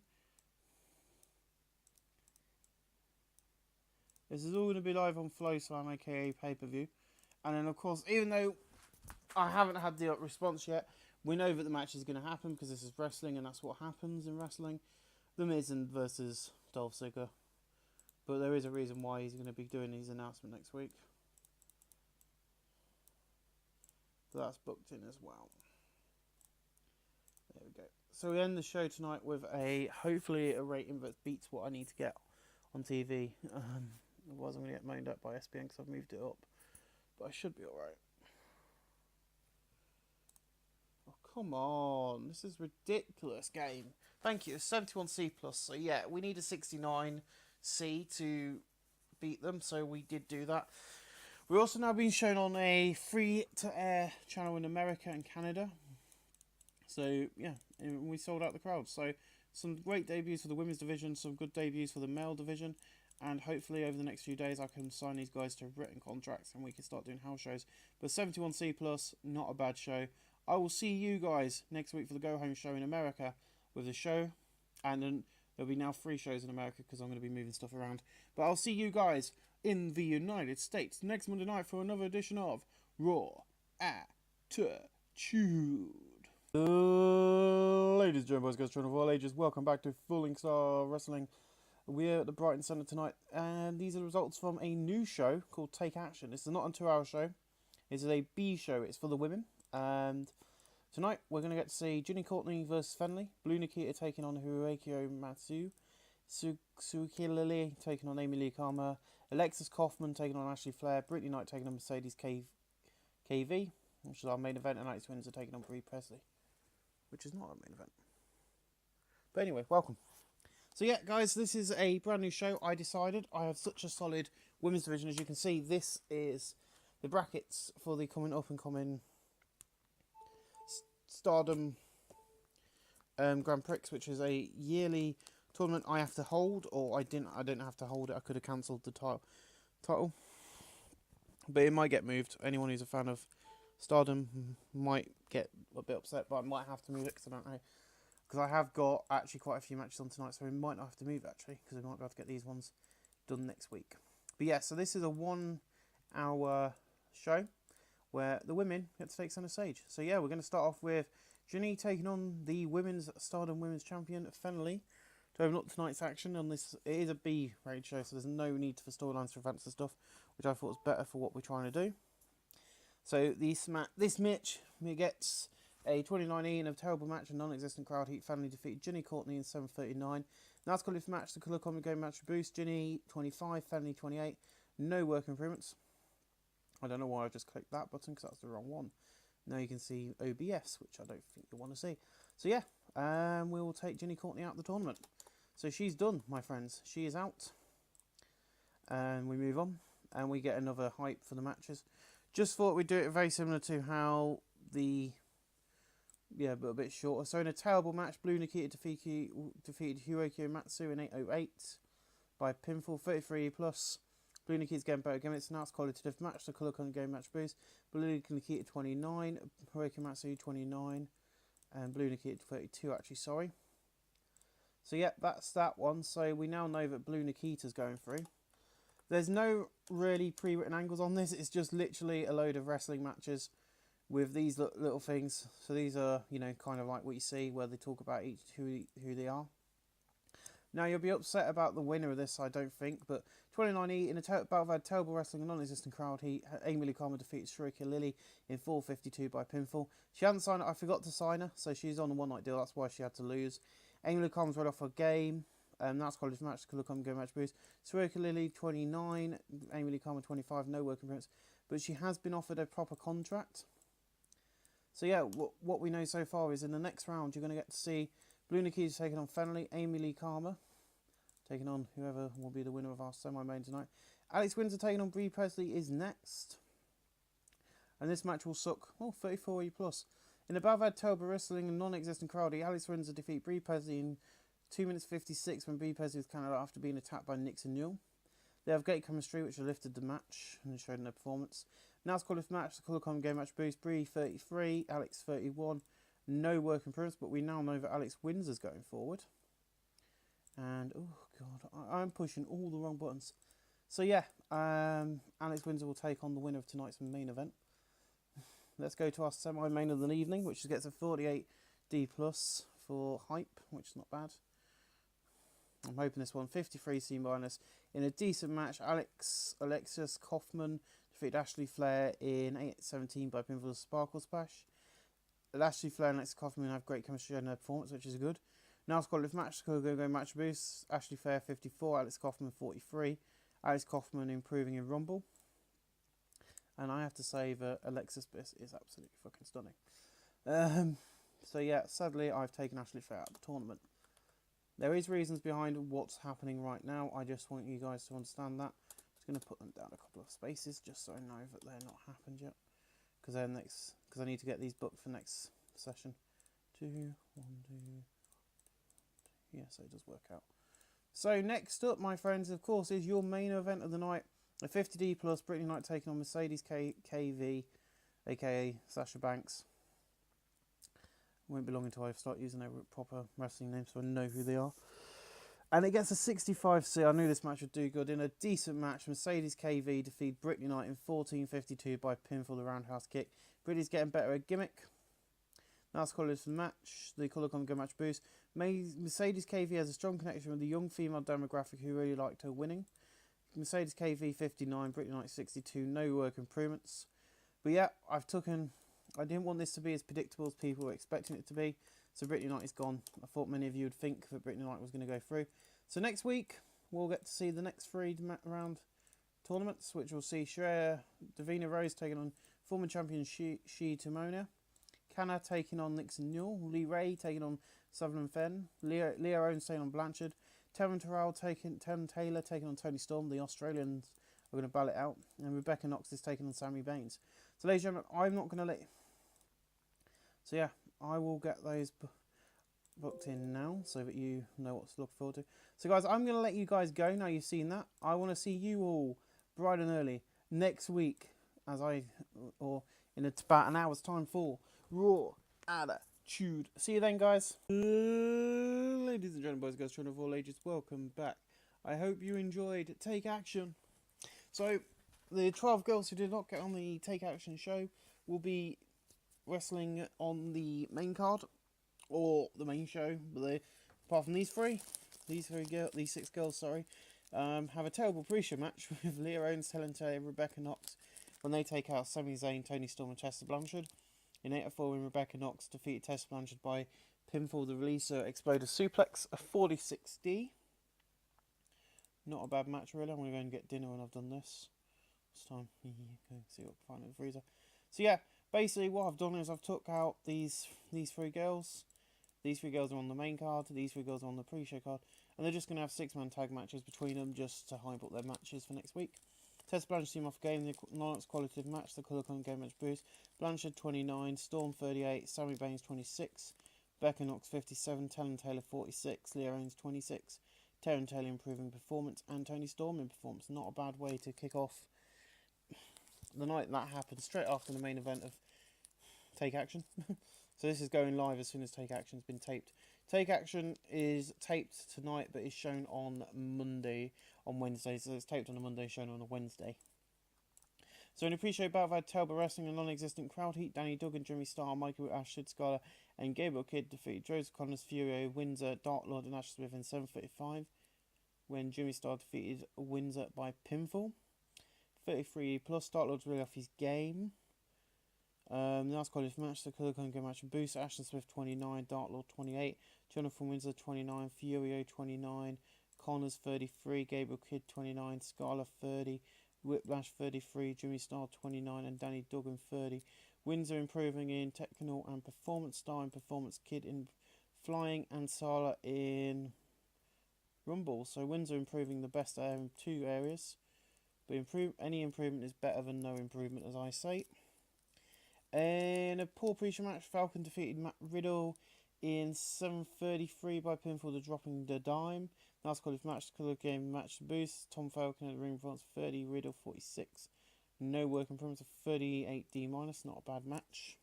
This is all going to be live on FlowSlam, aka pay-per-view. And then, of course, even though I haven't had the response yet, we know that the match is going to happen because this is wrestling and that's what happens in wrestling. The Miz versus Dolph Ziggler. But there is a reason why he's going to be doing his announcement next week. So that's booked in as well. There we go. So we end the show tonight with hopefully a rating that beats what I need to get on TV. Otherwise I'm going to get moaned at by SBN because I've moved it up. But I should be alright. Oh, come on. This is ridiculous game. Thank you. 71C+. So yeah, we need a 69C to beat them. So we did do that. We're also now being shown on a free-to-air channel in America and Canada. So, yeah, we sold out the crowd. So, some great debuts for the women's division, some good debuts for the male division, and hopefully over the next few days I can sign these guys to written contracts and we can start doing house shows. But 71C+, not a bad show. I will see you guys next week for the Go Home show in America with the show, and then there'll be now 3 shows in America because I'm going to be moving stuff around. But I'll see you guys in the United States next Monday night for another edition of Raw Attitude. Ladies and gentlemen, boys, girls, children of all ages, welcome back to Falling Star Wrestling. We're at the Brighton Centre tonight, and these are the results from a new show called Take Action. This is not a 2-hour show. This is a B show. It's for the women. And tonight we're going to get to see Ginny Courtney versus Fenley, Blue Nikita taking on Hiroki Matsu, Suzuki Lily taking on Amy Lee Karma, Alexis Kaufman taking on Ashley Flair, Brittany Knight taking on Mercedes KV, which is our main event, and Alex Twins are taking on Brie Presley, which is not our main event. But anyway, welcome. So yeah, guys, this is a brand new show. I decided I have such a solid women's division. As you can see, this is the brackets for the coming up and coming Stardom Grand Prix, which is a yearly tournament I have to hold, or I didn't have to hold it. I could have cancelled the title, but it might get moved. Anyone who's a fan of Stardom might get a bit upset, but I might have to move it because I don't know. Because I have got actually quite a few matches on tonight, so we might not have to move actually, because we might be able to get these ones done next week. But yeah, so this is a 1-hour show where the women get to take centre stage. So yeah, we're going to start off with Ginny taking on the women's Stardom Women's Champion Fenley to open up tonight's action on this. It is a B-rated show, so there's no need for storylines for events and stuff, which I thought was better for what we're trying to do. So this match gets a 29E in a terrible match and non-existent crowd heat. Fenley defeated Ginny Courtney in 7:39. Now it's called for match. The colour comment game match boost. Ginny 25, Fenley 28. No work improvements. I don't know why I just clicked that button because that's the wrong one. Now you can see OBS, which I don't think you want to see. So yeah, we will take Ginny Courtney out of the tournament. So she's done, my friends. She is out. And we move on. And we get another hype for the matches. Just thought we'd do it very similar to how the... Yeah, but a bit shorter. So in a terrible match, Blue Nikita defeated Hiroki Matsu in 8:08 by pinfall 33+. Blue Nikita's getting better again. It's now it's qualitative match. The colour couldn't game match boost. Blue Nikita 29, Hiroki Matsu 29, and Blue Nikita 32 actually, sorry. So yeah, that's that one. So we now know that Blue Nikita's going through. There's no really pre-written angles on this. It's just literally a load of wrestling matches with these little things. So these are, you know, kind of like what you see where they talk about each who they are. Now you'll be upset about the winner of this, I don't think, but 29E in a battle of had terrible wrestling and non-existent crowd heat. Amy Lee Karma defeated Shrika Lily in 4:52 by pinfall. She hadn't signed. I forgot to sign her, so she's on a one-night deal. That's why she had to lose. Amy Lee Karma's right off her game. That's college match. Could come go match boost. Shrika Lily 29, Amy Lee Karma 25. No work improvements, but she has been offered a proper contract. So yeah, what we know so far is in the next round you're going to get to see Blue Nikki's taking on Fenley. Amy Lee Karma taking on whoever will be the winner of our semi-main tonight. Alex Windsor taking on Bree Presley is next. And this match will suck, 34 plus. In a Bavad Telber wrestling and non-existent crowd, Alex Windsor defeat Bree Presley in 2 minutes 56 when Bree Presley was counted out after being attacked by Nixon Newell. They have great chemistry, which have lifted the match and showed in their performance. Now it's qualified match, the colour game match boost. Bree 33, Alex 31. No work improvements, but we now know that Alex Windsor's going forward. And, oh god, I'm pushing all the wrong buttons. So yeah, Alex Windsor will take on the winner of tonight's main event. Let's go to our semi-main of the evening, which gets a 48D plus for hype, which is not bad. I'm hoping this one, 53C minus, in a decent match. Alexis Kaufman defeated Ashley Flair in 8-17 by pinfall Sparkle Splash. Ashley Flair and Alexis Kaufman have great chemistry in their performance, which is good. Now it's qualified match, go match boost. Ashley Flair 54, Alex Kaufman 43. Alex Kaufman improving in Rumble. And I have to say that Alexis Bliss is absolutely fucking stunning. So yeah, sadly I've taken Ashley Flair out of the tournament. There is reasons behind what's happening right now. I just want you guys to understand that. I'm just going to put them down a couple of spaces just so I know that they're not happened yet. Because I need to get these booked for next session. 2, 1, 2. Yeah, so it does work out. So next up, my friends, of course, is your main event of the night. A 50D plus Brittany Knight taking on Mercedes KV, aka Sasha Banks. Won't be long until I start using their proper wrestling names so I know who they are. And it gets a 65C. I knew this match would do good. In a decent match, Mercedes KV defeat Brittany Knight in 14:52 by pinfall the roundhouse kick. Brittany's getting better at gimmick. Now it's called for the match. The colour come go match boost. Mercedes KV has a strong connection with the young female demographic who really liked her winning. Mercedes KV 59, Brittany Knight 62. No work improvements. But yeah, I didn't want this to be as predictable as people were expecting it to be. So Brittany Knight is gone. I thought many of you would think that Brittany Knight was going to go through. So next week, we'll get to see the next 3 round tournaments, which will see Shreya Davina Rose taking on former champion Shi Timona. Kana taking on Nixon Newell. Lee Ray taking on Sutherland Fenn. Leah Owens taking on Blanchard. Tevin Taylor taking on Tony Storm. The Australians are going to battle it out. And Rebecca Knox is taking on Sammy Baines. So ladies and gentlemen, I'm not going to let... So yeah, I will get those booked in now so that you know what to look forward to. So guys, I'm going to let you guys go now you've seen that. I want to see you all bright and early next week or in about an hour's time for Raw Attitude. See you then, guys. Ladies and gentlemen, boys, girls, children of all ages, welcome back. I hope you enjoyed Take Action. So, the 12 girls who did not get on the Take Action show will be wrestling on the main card or the main show. But apart from these 6 girls, have a terrible pre-show match with Leah Owens, Helen Taylor, Rebecca Knox when they take out Sami Zayn, Tony Storm, and Tessa Blanchard. In 8-4, when Rebecca Knox defeated Tessa Blanchard by pinfall, the releaser Exploder Suplex, a 46D. Not a bad match, really. I'm going to go and get dinner when I've done this. It's time. Go and see what I can find in the freezer. So yeah, basically what I've done is I've took out these 3 girls. These 3 girls are on the main card. These 3 girls are on the pre-show card. And they're just going to have 6-man tag matches between them just to hype up their matches for next week. Tessa Blanchard team off game, the non-qualitative match, the colour game match boost. Blanchard 29, Storm 38, Sammy Baines 26, Becca Knox 57, Helen Taylor 46, Leah Owens 26, Taryn Taylor improving performance, and Tony Storm in performance. Not a bad way to kick off the night that happened, straight after the main event of Take Action. So this is going live as soon as Take Action's been taped. Take Action is taped tonight, but is shown on Wednesday. So it's taped on a Monday, shown on a Wednesday. So in a pre-show bout, I've had Telber wrestling a non-existent crowd heat. Danny Duggan, Jimmy Starr, Michael Ashford, Scarlett, and Gabriel Kidd defeated Joseph Connors, Furio, Windsor, Dark Lord, and Ash Smith in 7:35. When Jimmy Starr defeated Windsor by pinfall. 33 plus, Dark Lord's really off his game. Last college match, the colour go match boost. Ashton Smith 29, Dark Lord 28, Jonathan Windsor 29, Furio 29, Connors 33, Gabriel Kidd 29, Scarlett 30, Whiplash 33, Jimmy Starr 29, and Danny Duggan 30. Windsor improving in technical and performance. Star and performance. Kid in Flying and Sala in Rumble. So wins are improving the best in 2 areas. But any improvement is better than no improvement, as I say. In a poor pre-show match, Falcon defeated Matt Riddle in 7:33 by pinfall to dropping the dime. Last quality match, colour game match to boost. Tom Falcon at the ring advance 30, Riddle 46. No work improvements of 38D-, not a bad match.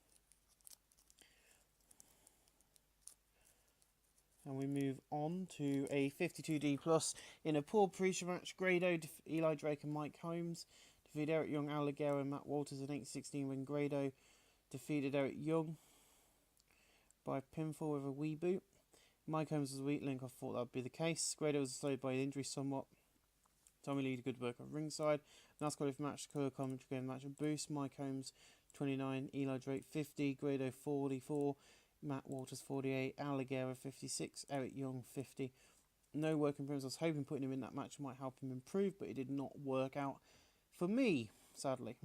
And we move on to a 52D plus in a poor pre-show match. Grado, Eli Drake and Mike Holmes defeated Eric Young, Al Ligero and Matt Walters in 8:16 when Grado defeated Eric Young by pinfall with a wee boot. Mike Holmes was a weak link. I thought that would be the case. Grado was slowed by injury somewhat. Tommy Lee did good work at ringside. Last quality match, colour commentary game match, a boost. Mike Holmes 29, Eli Drake 50, Grado 44, Matt Walters 48, Al Ligero 56, Eric Young 50. No work improvements. I was hoping putting him in that match might help him improve, but it did not work out for me, sadly.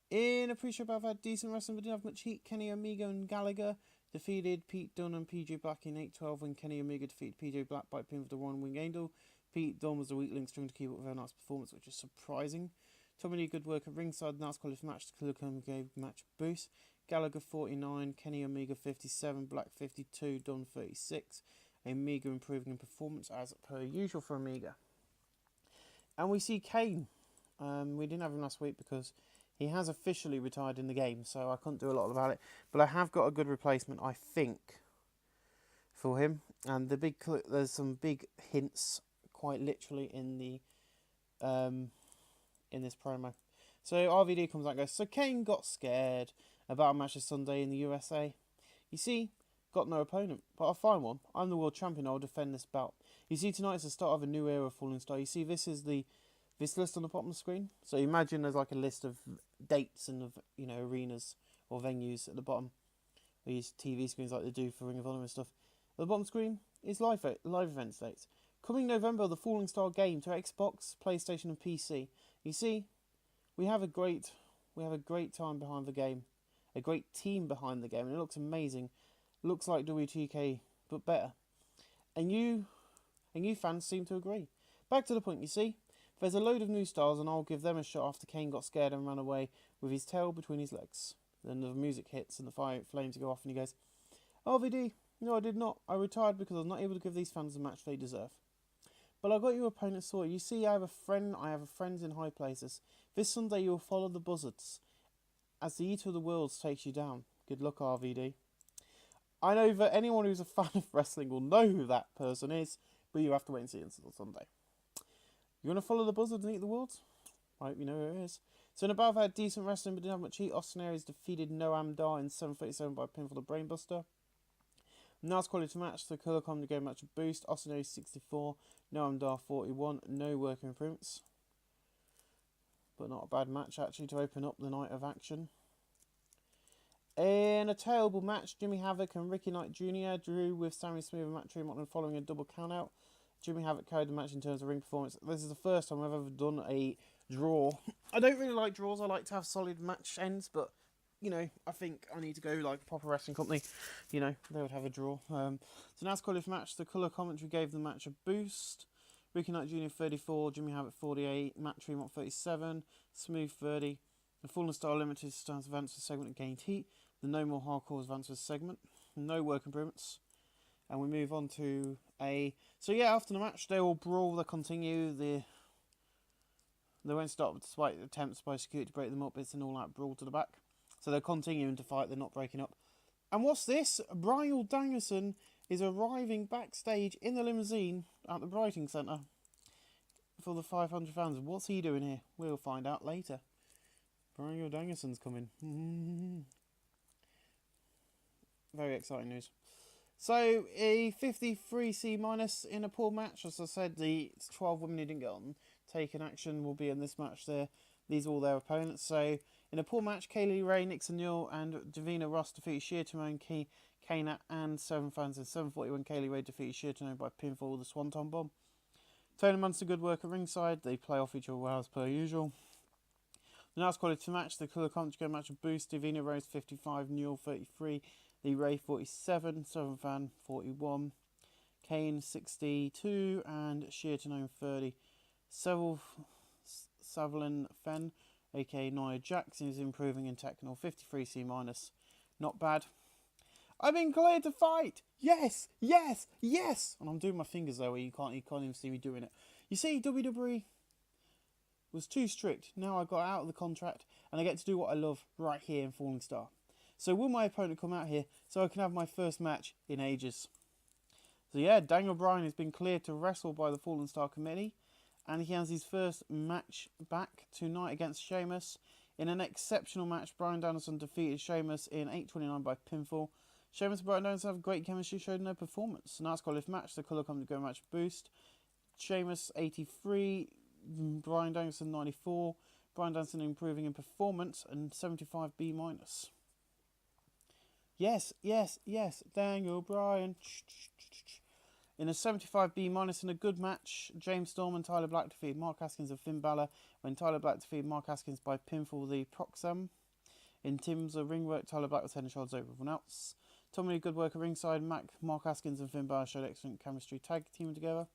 In a pre-show I've had decent wrestling, but didn't have much heat. Kenny Omega and Gallagher defeated Pete Dunne and PJ Black in 8:12 when Kenny Omega defeated PJ Black by pin for the one wing angel. Pete Dunne was the weak link string to keep up with Night's performance, which is surprising. Tommy Lee good work at ringside. Night's quality match. The Colour gave match a boost. Gallagher 49, Kenny Omega 57, Black 52, Dunne 36. Omega improving in performance as per usual for Omega. And we see Kane. We didn't have him last week because he has officially retired in the game, so I couldn't do a lot about it. But I have got a good replacement, I think, for him. And there's some big hints, quite literally, in the in this promo. So RVD comes out and goes, so Kane got scared about a match this Sunday in the USA. You see, got no opponent, but I'll find one. I'm the world champion, I'll defend this belt. You see, tonight is the start of a new era of Falling Star. You see, this is this list on the bottom of the screen. So imagine there's like a list of dates and of arenas or venues at the bottom. We use TV screens like they do for Ring of Honor and stuff. At the bottom screen is live event dates. Coming November, the Falling Star game to Xbox, PlayStation, and PC. You see, we have a great time behind the game, a great team behind the game, and it looks amazing. It looks like WTK but better. And you fans seem to agree. Back to the point, you see. There's a load of new stars, and I'll give them a shot after Kane got scared and ran away with his tail between his legs. Then the music hits and the fire flames go off, and he goes, RVD, no, I did not. I retired because I was not able to give these fans the match they deserve. But I got your opponent sorted. You see, I have friends in high places. This Sunday you will follow the buzzards as the Eater of the Worlds takes you down. Good luck, RVD. I know that anyone who's a fan of wrestling will know who that person is, but you have to wait and see until Sunday. You want to follow the buzzards and eat the worlds? I hope you know who it is. So in above, I had decent wrestling, but didn't have much heat. Austin Aries defeated Noam Dar in 7:37 by pinfall the Brainbuster. Nice quality match. The colour comedy game match a boost. Austin Aries 64, Noam Dar 41. No work improvements, but not a bad match actually to open up the night of action. In a terrible match, Jimmy Havoc and Ricky Knight Jr. drew with Sammy Smooth and Matt Tremont following a double countout. Jimmy Havoc carried the match in terms of ring performance. This is the first time I've ever done a draw. I don't really like draws. I like to have solid match ends, but I think I need to go like a proper wrestling company. They would have a draw. So now it's quality match. The colour commentary gave the match a boost. Ricky Knight Jr. 34, Jimmy Havoc 48, Matt Tremont 37, Smooth 30. The Fallen Star Limited stands advanced for segment and gained heat. The No More Hardcore advanced for segment. No work improvements. And we move on to after the match, they will brawl, they continue, they won't stop despite attempts by security to break them up. It's an all-out brawl to the back. So they're continuing to fight, they're not breaking up. And what's this? Brian Danielson is arriving backstage in the limousine at the Brighting Centre for the 500 fans. What's he doing here? We'll find out later. Brian Danielson's coming. Very exciting news. So, a 53C minus in a poor match. As I said, the 12 women who didn't get on taken action will be in this match there. These are all their opponents. So, in a poor match, Kaylee Ray, Nixon Neal, and Davina Ross defeated Shea Timone, Kana, and 7 fans in 7:41. Kaylee Ray defeated Shea Timone by pinfall with a Swanton Bomb. Tony Munster good work at ringside. They play off each other well as per usual. The nice quality match, the colour commentary match of boost. Davina Rose 55, Neal 33. Lee Ray 47, Southern Fan 41, Kane 62, and Sheerton 30. Sutherland Fen, aka Nia Jackson, is improving in technical 53 C-. Not bad. I've been cleared to fight! Yes! Yes! Yes! And I'm doing my fingers there where you can't even see me doing it. You see, WWE was too strict. Now I got out of the contract and I get to do what I love right here in Falling Star. So will my opponent come out here so I can have my first match in ages? So yeah, Daniel Bryan has been cleared to wrestle by the Fallen Star Committee, and he has his first match back tonight against Sheamus. In an exceptional match, Bryan Danielson defeated Sheamus in 8:29 by pinfall. Sheamus and Bryan Danielson have great chemistry showed in their performance. Now it's got lift match, the colour come to go match boost. Sheamus 83, Bryan Danielson 94. Bryan Danielson improving in performance and 75 B-. Yes, yes, yes, Daniel Bryan. In a 75 B- in a good match, James Storm and Tyler Black defeated Mark Haskins and Finn Balor when Tyler Black defeated Mark Haskins by pinfall the Proxam. In terms of ring work, Tyler Black was head and shoulders over everyone else. Tommy, good work at ringside. Mark Haskins and Finn Balor showed excellent chemistry tag team together.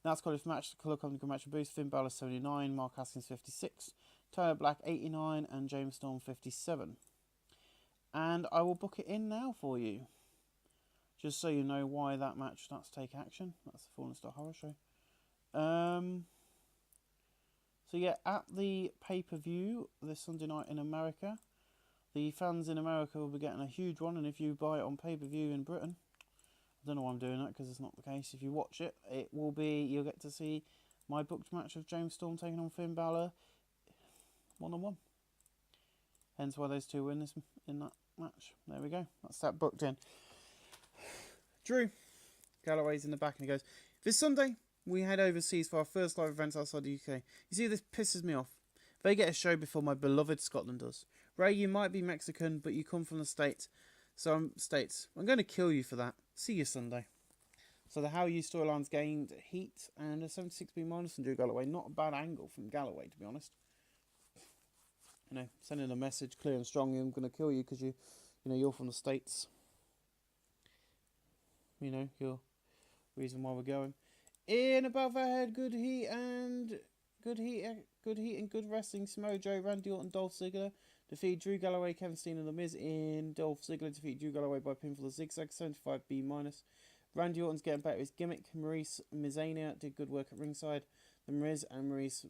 Now it's got match, the colour coming to match boost. Finn Balor 79, Mark Haskins 56, Tyler Black 89, and James Storm 57. And I will book it in now for you, just so you know why that match starts to take action. That's the Fallen Star Horror Show. So yeah, at the pay-per-view this Sunday night in America, the fans in America will be getting a huge one, and if you buy it on pay-per-view in Britain, I don't know why I'm doing that because it's not the case. If you watch it, you'll get to see my booked match of James Storm taking on Finn Balor one-on-one. Hence why those two win in that match. There we go. That's that booked in. Drew Galloway's in the back and he goes, this Sunday we head overseas for our first live event outside the UK. You see, this pisses me off. They get a show before my beloved Scotland does. Ray, you might be Mexican, but you come from the States. I'm going to kill you for that. See you Sunday. So the How You storylines gained heat and a 76 B- from Drew Galloway. Not a bad angle from Galloway, to be honest. You know, sending a message clear and strong. I'm going to kill you because you're from the States. You know, your reason why we're going. In above our head, good heat and good wrestling. Samoa Joe, Randy Orton, Dolph Ziggler defeat Drew Galloway, Kevin Steen, and The Miz. In Dolph Ziggler defeat Drew Galloway by pinfall of zigzag, 75 B-. Randy Orton's getting better at his gimmick. Maurice Mizania did good work at ringside. The Miz and Maurice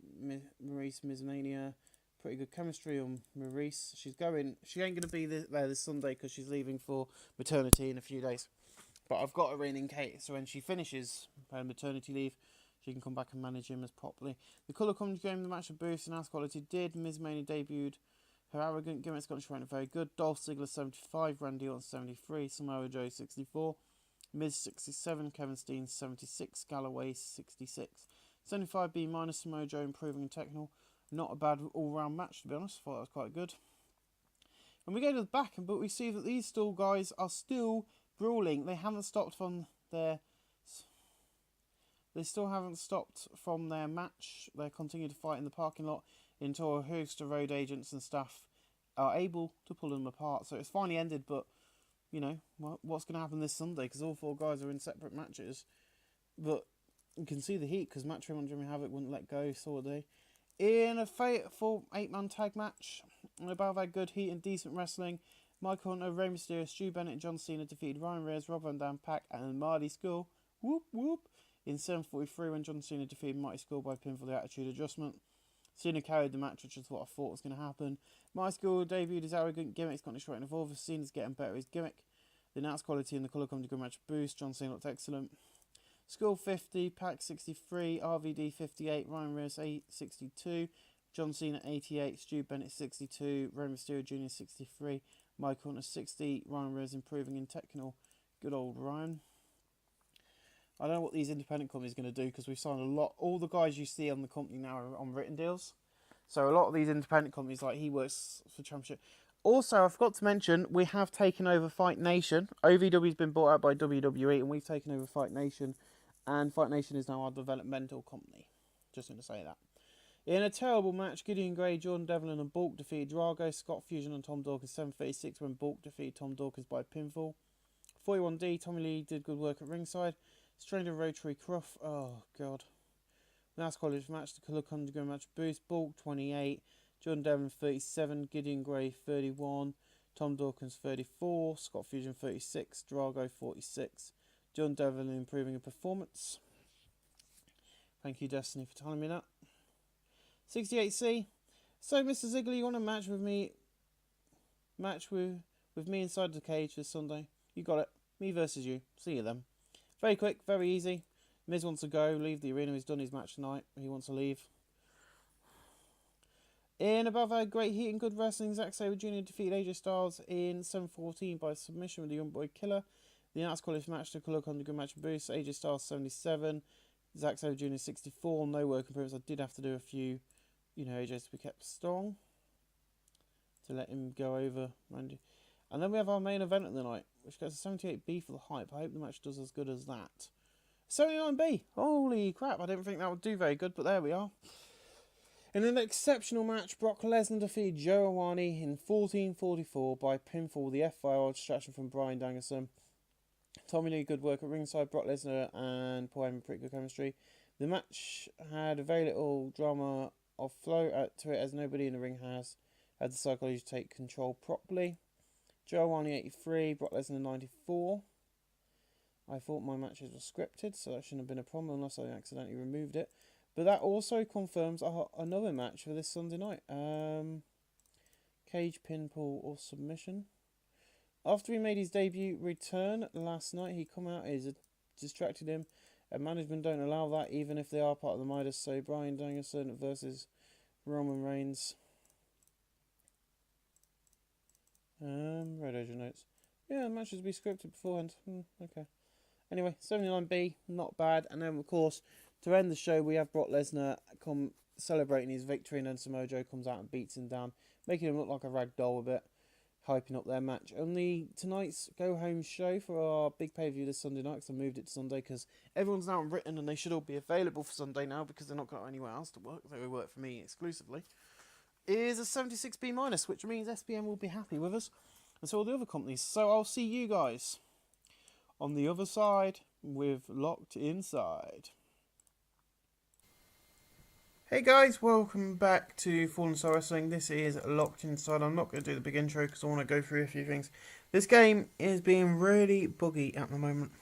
Mizania, pretty good chemistry on Maurice. She ain't going to be there this Sunday because she's leaving for maternity in a few days. But I've got her in case, so when she finishes her maternity leave, she can come back and manage him as properly. The colour commentary game, the match of boost and ass quality did. Miz Mania debuted. Her arrogant gimmick's got to very good. Dolph Ziggler 75, Randy Orton 73, Samoa Joe 64, Miz 67, Kevin Steen 76, Galloway 66. 75 B-, Samoa Joe improving in technical. Not a bad all-round match, to be honest. I thought that was quite good. And we go to the back, but we see that these stall guys are still brawling. They haven't stopped from their... They still haven't stopped from their match. They continue to fight in the parking lot until a host of road agents and staff are able to pull them apart. So it's finally ended, but, you know, what's going to happen this Sunday? Because all four guys are in separate matches. But you can see the heat, because Matchroom and Jimmy Havoc wouldn't let go, so would they. In a fateful 8-man tag match, above our good heat and decent wrestling, Michael Hunter, Rey Mysterio, Stu Bennett, and John Cena defeated Ryan Reyes, Rob Van Dam, Pac, and Marty Scurll. Whoop, whoop. In 7:43, when John Cena defeated Marty Scurll by pin for the Attitude Adjustment. Cena carried the match, which is what I thought was going to happen. Marty Scurll debuted his arrogant gimmick. He's got his right and evolved. Cena's getting better at his gimmick. The announced quality and the colour come to good match boost. John Cena looked excellent. Scurll 50, Pac 63, RVD 58, Ryan Reyes 62, John Cena 88, Stu Bennett 62, Rey Mysterio Jr. 63, Mike Hunter 60, Ryan Reyes improving in technical. Good old Ryan. I don't know what these independent companies are going to do, because we've signed a lot. All the guys you see on the company now are on written deals. So a lot of these independent companies, like he works for Championship. Also, I forgot to mention, we have taken over Fight Nation. OVW's been bought out by WWE, and we've taken over Fight Nation. And Fight Nation is now our developmental company. Just going to say that. In a terrible match, Gideon Gray, Jordan Devlin and Bulk defeated Drago, Scott Fusion and Tom Dawkins 7:36 when Bulk defeated Tom Dawkins by pinfall. 41D, Tommy Lee did good work at ringside. Strained and Rotary Cruff, oh god. Last college match, the Colour Underground match boost. Bulk 28, Jordan Devlin 37, Gideon Gray 31, Tom Dawkins 34, Scott Fusion 36, Drago 46. Jordan Devlin improving in performance. Thank you, Destiny, for telling me that. 68C. So, Mr. Ziggler, you want a match with me? Match with me inside the cage this Sunday? You got it. Me versus you. See you then. Very quick, very easy. Miz wants to go, leave the arena. He's done his match tonight. He wants to leave. In above our great heat and good wrestling, Zack Sabre Jr. defeated AJ Styles in 7:14 by submission with the Young Boy Killer. The announced qualifying match took a look on the good match boost. AJ Styles 77, Zack Sabre Jr. 64. No work improvements. I did have to do a few, AJ's to be kept strong to let him go over Randy. And then we have our main event of the night, which goes to 78B for the hype. I hope the match does as good as that. 79B. Holy crap, I didn't think that would do very good, but there we are. In an exceptional match, Brock Lesnar defeated Joe Ioane in 14:44 by pinfall, the F5 distraction from Bryan Danielson. Tommy Lee, good work at ringside. Brock Lesnar and Paul Heyman, pretty good chemistry. The match had very little drama of flow to it, as nobody in the ring has had the psychology to take control properly. Joe Ioane 83, Brock Lesnar 94. I thought my matches were scripted, so that shouldn't have been a problem unless I accidentally removed it. But that also confirms another match for this Sunday night. Cage, pinfall or submission. After he made his debut return last night, he come out, he's distracted him. And management don't allow that, even if they are part of the Midas. So Bryan Danielson versus Roman Reigns. Read out your notes. Yeah, the matches will be scripted beforehand. Okay. Anyway, 79B, not bad. And then, of course, to end the show, we have Brock Lesnar come celebrating his victory, and then Samoa Joe comes out and beats him down, making him look like a rag doll a bit, hyping up their match. Only tonight's go-home show for our big pay-per-view this Sunday night, because I moved it to Sunday, because everyone's now written, and they should all be available for Sunday now, because they're not got anywhere else to work. They work for me exclusively. Is a 76B-, which means SBM will be happy with us, and so will the other companies. So I'll see you guys on the other side with Locked Inside. Hey guys, welcome back to Fallen Star Wrestling. This is Locked Inside. I'm not going to do the big intro because I want to go through a few things. This game is being really buggy at the moment.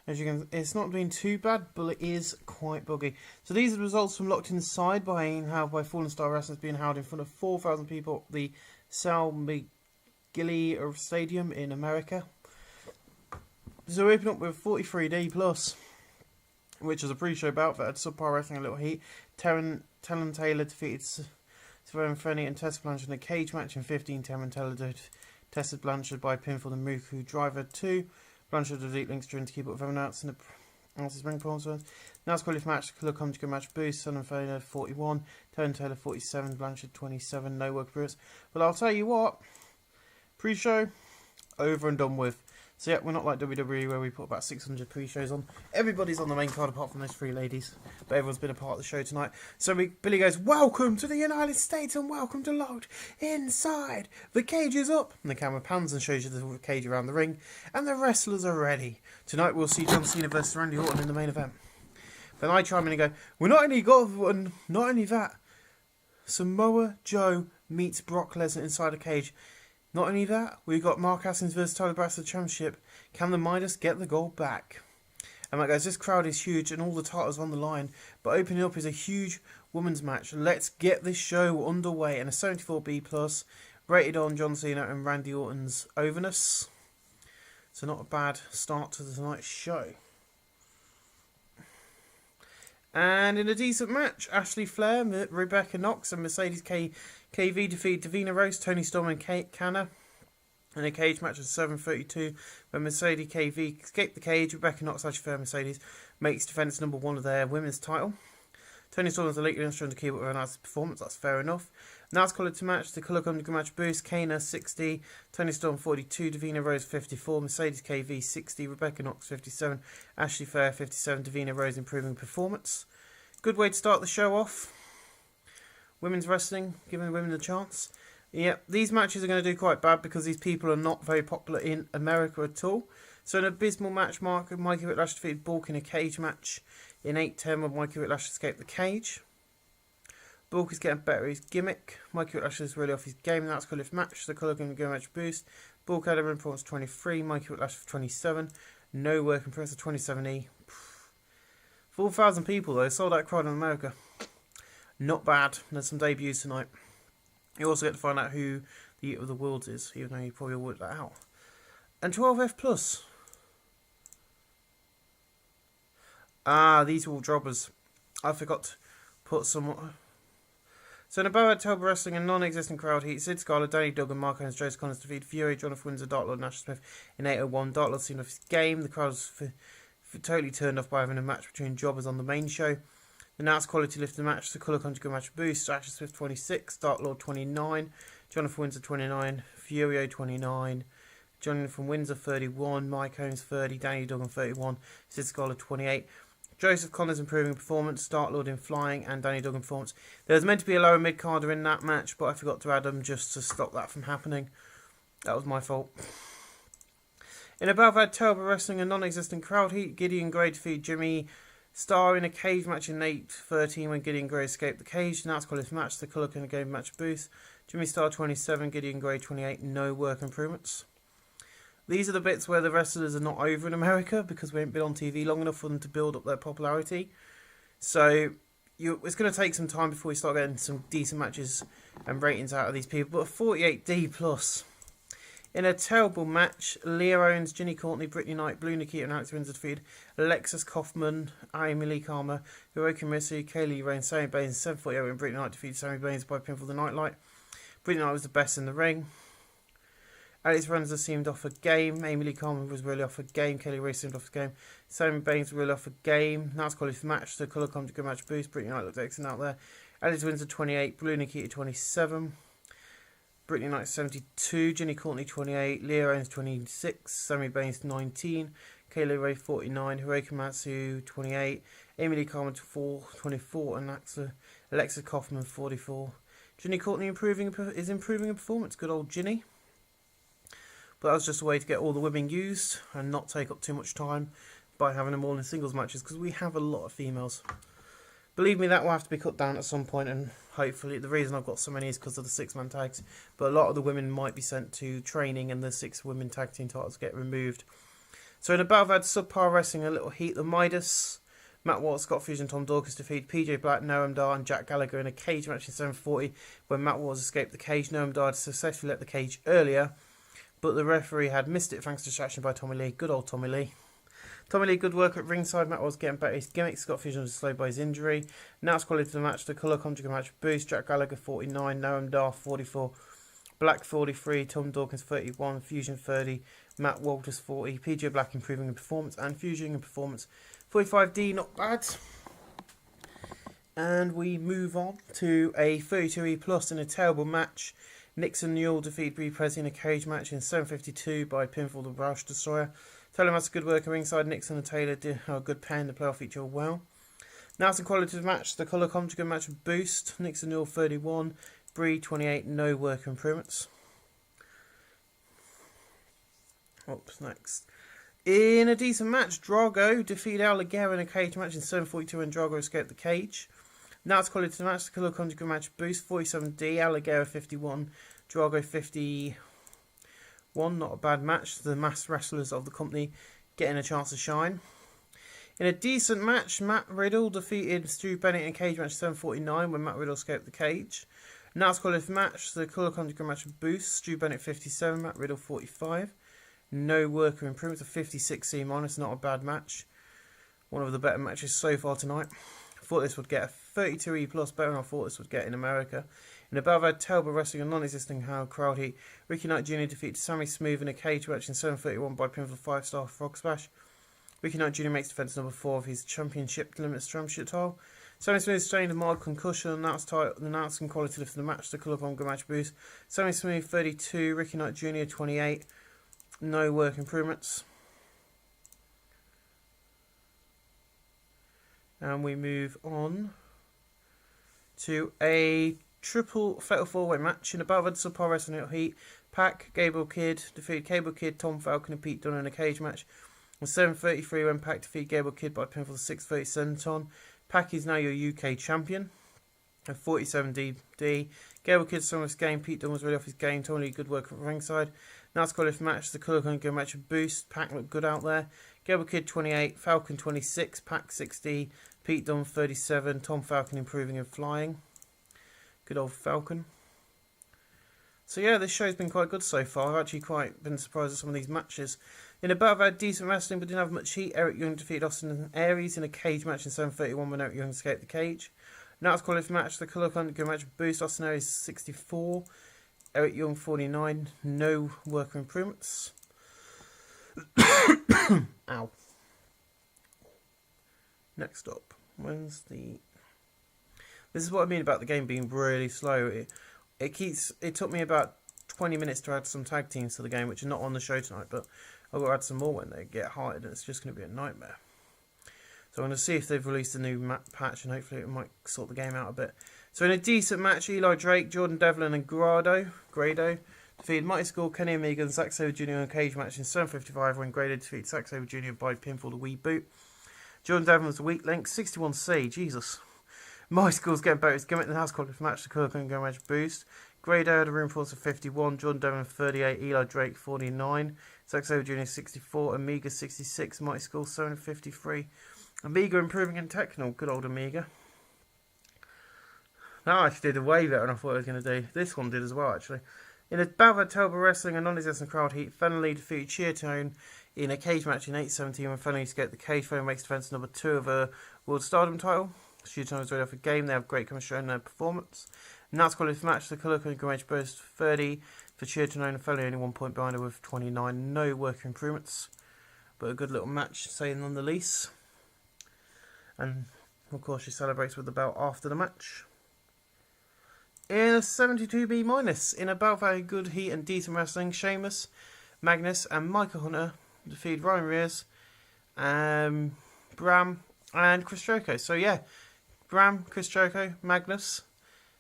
As you can, it's not doing too bad, but it is quite buggy. So these are the results from Locked Inside by Fallen Star Wrestling. It's being held in front of 4,000 people at the Sal McGilley Stadium in America. So we open up with 43D plus, which was a pre-show bout that had Subpar Wrestling a little heat. Talon Taylor defeated Savannah Frenny and Tessa Blanchard in a cage match in 15. Taron Taylor tested Blanchard by pinfall and Muku Driver 2. Blanchard with deep links trying to keep up with everyone else in the Alice's ring performance. Now it's quality match. Look on to go match boost. Savannah Frenny 41. Taron Taylor 47. Blanchard 27. No work appearance. But I'll tell you what. Pre-show over and done with. So yeah, we're not like WWE where we put about 600 pre-shows on. Everybody's on the main card apart from those three ladies. But everyone's been a part of the show tonight. So Billy goes, "Welcome to the United States and welcome to Locked Inside. The cage is up." And the camera pans and shows you the cage around the ring. And the wrestlers are ready. Tonight we'll see John Cena versus Randy Orton in the main event. Then I chime in and go, "We're not only that. Samoa Joe meets Brock Lesnar inside a cage. Not only that, we've got Mark Haskins versus Tyler Brass for the championship. Can the Midas get the gold back?" And that goes, "This crowd is huge and all the titles on the line, but opening up is a huge women's match. Let's get this show underway." And a 74B plus, rated on John Cena and Randy Orton's overness. So not a bad start to tonight's show. And in a decent match, Ashley Flair, Rebecca Knox and Mercedes KV defeated Davina Rose, Toni Storm and Kate Canna in a cage match at 7:32. When Mercedes KV escaped the cage, Rebecca Knox, Ashley Flair, Mercedes makes defence number 1 of their women's title. Toni Storm is the late trying to keep up with her nice performance, that's fair enough. Now it's colour to match, the colour come to match boost, Kana 60, Toni Storm 42, Davina Rose 54, Mercedes KV 60, Rebecca Knox 57, Ashley Flair 57, Davina Rose improving performance. Good way to start the show off. Women's wrestling, giving women a chance. Yeah, these matches are going to do quite bad because these people are not very popular in America at all. So an abysmal match, Mikey Whitlash defeated Bulk in a cage match in 8-10 when Mikey Whitlash escaped the cage. Bulk is getting better at his gimmick. Mikey Whitlash is really off his game. That's called if match. The colour going to go match boost. Bulk had a run for 23. Mikey Whitlash for 27. No work in press of 27E. 4,000 people though. Sold out crowd in America. Not bad. There's some debuts tonight. You also get to find out who the Eater of the Worlds is, even though you probably worked that out. And 12F plus. These are all jobbers. I forgot to put some. So in above October Wrestling, a non-existent crowd heat, Sid Scarlett, Danny Duggan, Mark Owens, Jace Connors defeat Fury, Jonathan Windsor, Dark Lord, Nash Smith in 801. Dark Lord seen off his game. The crowd was totally turned off by having a match between jobbers on the main show. The Nats quality lifting match, the colour conjugate match boost, Asher Swift 26, Dark Lord 29, Jonathan Windsor 29, Furio 29, Jonathan Windsor 31, Mike Owens 30, Danny Duggan 31, Sid Scarlett 28. Joseph Connors improving performance, Dark Lord in flying, and Danny Duggan performance. There was meant to be a lower mid-carder in that match, but I forgot to add them just to stop that from happening. That was my fault. In above October Wrestling, a non-existent crowd heat, Gideon Gray defeated Jimmy Star in a cage match in 8-13 when Gideon Gray escaped the cage. Now it's called his match. The colour can game match boost. Jimmy Star 27, Gideon Gray 28. No work improvements. These are the bits where the wrestlers are not over in America because we haven't been on TV long enough for them to build up their popularity. So it's going to take some time before we start getting some decent matches and ratings out of these people. But 48D plus. In a terrible match, Leah Owens, Ginny Courtney, Brittany Knight, Blue Nikita and Alex Windsor defeated Alexis Kaufman, Amy Lee Karma, Hiroki Missy, Kaylee Rain, Sammy Baines, 748 when Brittany Knight defeated Sammy Baines by pinfall the Nightlight. Brittany Knight was the best in the ring. Alex Windsor seemed off a game. Amy Lee Karma was really off a game. Kaylee Ray seemed off a game. Sammy Baines was really off a game. Now it's called for match. The colour comes to good match boost. Brittany Knight looked excellent out there. Alex Windsor 28, Blue Nikita 27. Brittany Knight 72, Ginny Courtney 28, Leah Owens 26, Sammy Baines 19, Kaylee Ray 49, Hiroki Matsu 28, Amy Lee Carmen 24, and Alexa Kaufman 44. Ginny Courtney is improving in performance. Good old Ginny. But that was just a way to get all the women used and not take up too much time by having them all in singles matches because we have a lot of females. Believe me, that will have to be cut down at some point, and hopefully the reason I've got so many is because of the 6-man tags. But a lot of the women might be sent to training and the 6 women tag team titles get removed. So in a battle, I've had subpar wrestling, a little heat. The Midas, Matt Watt, Scott Fusion, Tom Dawkins defeat PJ Black, Noam Dar and Jack Gallagher in a cage match in 740 when Matt Watt escaped the cage. Noam Dar had successfully left the cage earlier, but the referee had missed it thanks to distraction by Tommy Lee. Good old Tommy Lee. Tommy Lee, good work at ringside. Matt was getting better. His gimmick. Scott Fusion was slowed by his injury. Now it's quality to the match. The colour conjugate match boost. Jack Gallagher 49, Noam Dar 44, Black 43, Tom Dawkins 31, Fusion 30, Matt Walters 40, PJ Black improving in performance and Fusion in performance 45D, not bad. And we move on to a 32E plus in a terrible match. Nixon Newell defeated Brie Presley in a cage match in 752 by pinfall the Roush Destroyer. Taylor has a good work at ringside. Nixon and Taylor did have a good pair in the playoff feature well. Now it's a qualitative match. The colour conjugate match boost. Nixon Newell 31, Brie 28, no work improvements. What's next? In a decent match, Drago defeated Al Ligera in a cage match in 742 when Drago escaped the cage. Now it's qualitative match. The colour conjugate match boost 47D, Al Ligera 51, Drago 50. Not a bad match. The mass wrestlers of the company getting a chance to shine. In a decent match, Matt Riddle defeated Stu Bennett in a cage match 749 when Matt Riddle escaped the cage. Now it's qualified match. The colour conjugate match boost. Stu Bennett 57, Matt Riddle 45. No worker improvements. A 56C minus. Not a bad match. One of the better matches so far tonight. I thought this would get a 32E plus better than I thought this would get in America. In above, I had Telba wrestling a non-existing crowd heat. Ricky Knight Jr. defeated Sammy Smooth in a cage match in 731 by pinfall 5-star Frog Splash. Ricky Knight Jr. makes defense number 4 of his championship limits championship title. Sammy Smooth sustained a mild concussion, announcing quality for the match. The colour bomb match boost. Sammy Smooth 32, Ricky Knight Jr. 28. No work improvements. And we move on to a triple fatal four-way match in a Belvedere Subpar Wrestling Heat. Pac, Gabriel Kidd defeated Cable Kidd, Tom Falcon and Pete Dunne in a cage match. On 7:33 when Pac defeated Gabriel Kidd by pinfall 6:30 senton. Pac is now your UK champion. At 47 DD. Gabriel Kidd's strongest game. Pete Dunne was really off his game. Totally good work at ringside. Now it's qualified match. The colour can go match with boost. Pac looked good out there. Gabriel Kidd 28, Falcon 26, Pac 60, Pete Dunne 37, Tom Falcon improving and flying. Good old Falcon. So yeah, this show's been quite good so far. I've actually quite been surprised at some of these matches. In a bout, I've had decent wrestling but didn't have much heat. Eric Young defeated Austin Aries in a cage match in 7:31 when Eric Young escaped the cage. Now it's qualified match. The colour can go match with boost. Austin Aries 64, Eric Young 49. No worker improvements. Ow. Next up, this is what I mean about the game being really slow. It took me about 20 minutes to add some tag teams to the game, which are not on the show tonight, but I've got to add some more when they get hired, and it's just going to be a nightmare. So I'm going to see if they've released a new patch, and hopefully it might sort the game out a bit. So in a decent match, Eli Drake, Jordan Devlin and Grado defeated Mighty Skull, Kenny Omega and Zack Sabre Jr. in a cage match in 7:55 when Grado defeated Zack Sabre Jr. by pinfall the wee boot. Jordan Devlin was a weak link, 61C, Jesus. Mighty Skull's getting better, his gimmick in the house qualified match, the colour can go match boost. Grado had a room force of 51, Jordan Devlin 38, Eli Drake 49, Zack Sabre Jr. 64, Omega 66, Mighty Skull 753. Omega improving in technical, good old Omega. That actually did way better than I thought it was going to do. This one did as well, actually. In a bout of Telber Wrestling and non-existent crowd heat, Fenley defeated Cheertone in a cage match in 8:17 when Fenley escaped the cage. Fenley makes defense number 2 of a World Stardom title. Cheertone was ready off a game. They have great chemistry in their performance. And that's quality for match. The colour can go match both 30 for Cheertone and Fenley only 1 point behind her with 29. No worker improvements, but a good little match, saying none the least. And of course, she celebrates with the belt after the match. In a 72B-, in a bout of very good heat and decent wrestling, Sheamus, Magnus and Micah Hunter defeated Ryan Rears, Bram and Chris Jericho. So yeah, Bram, Chris Jericho, Magnus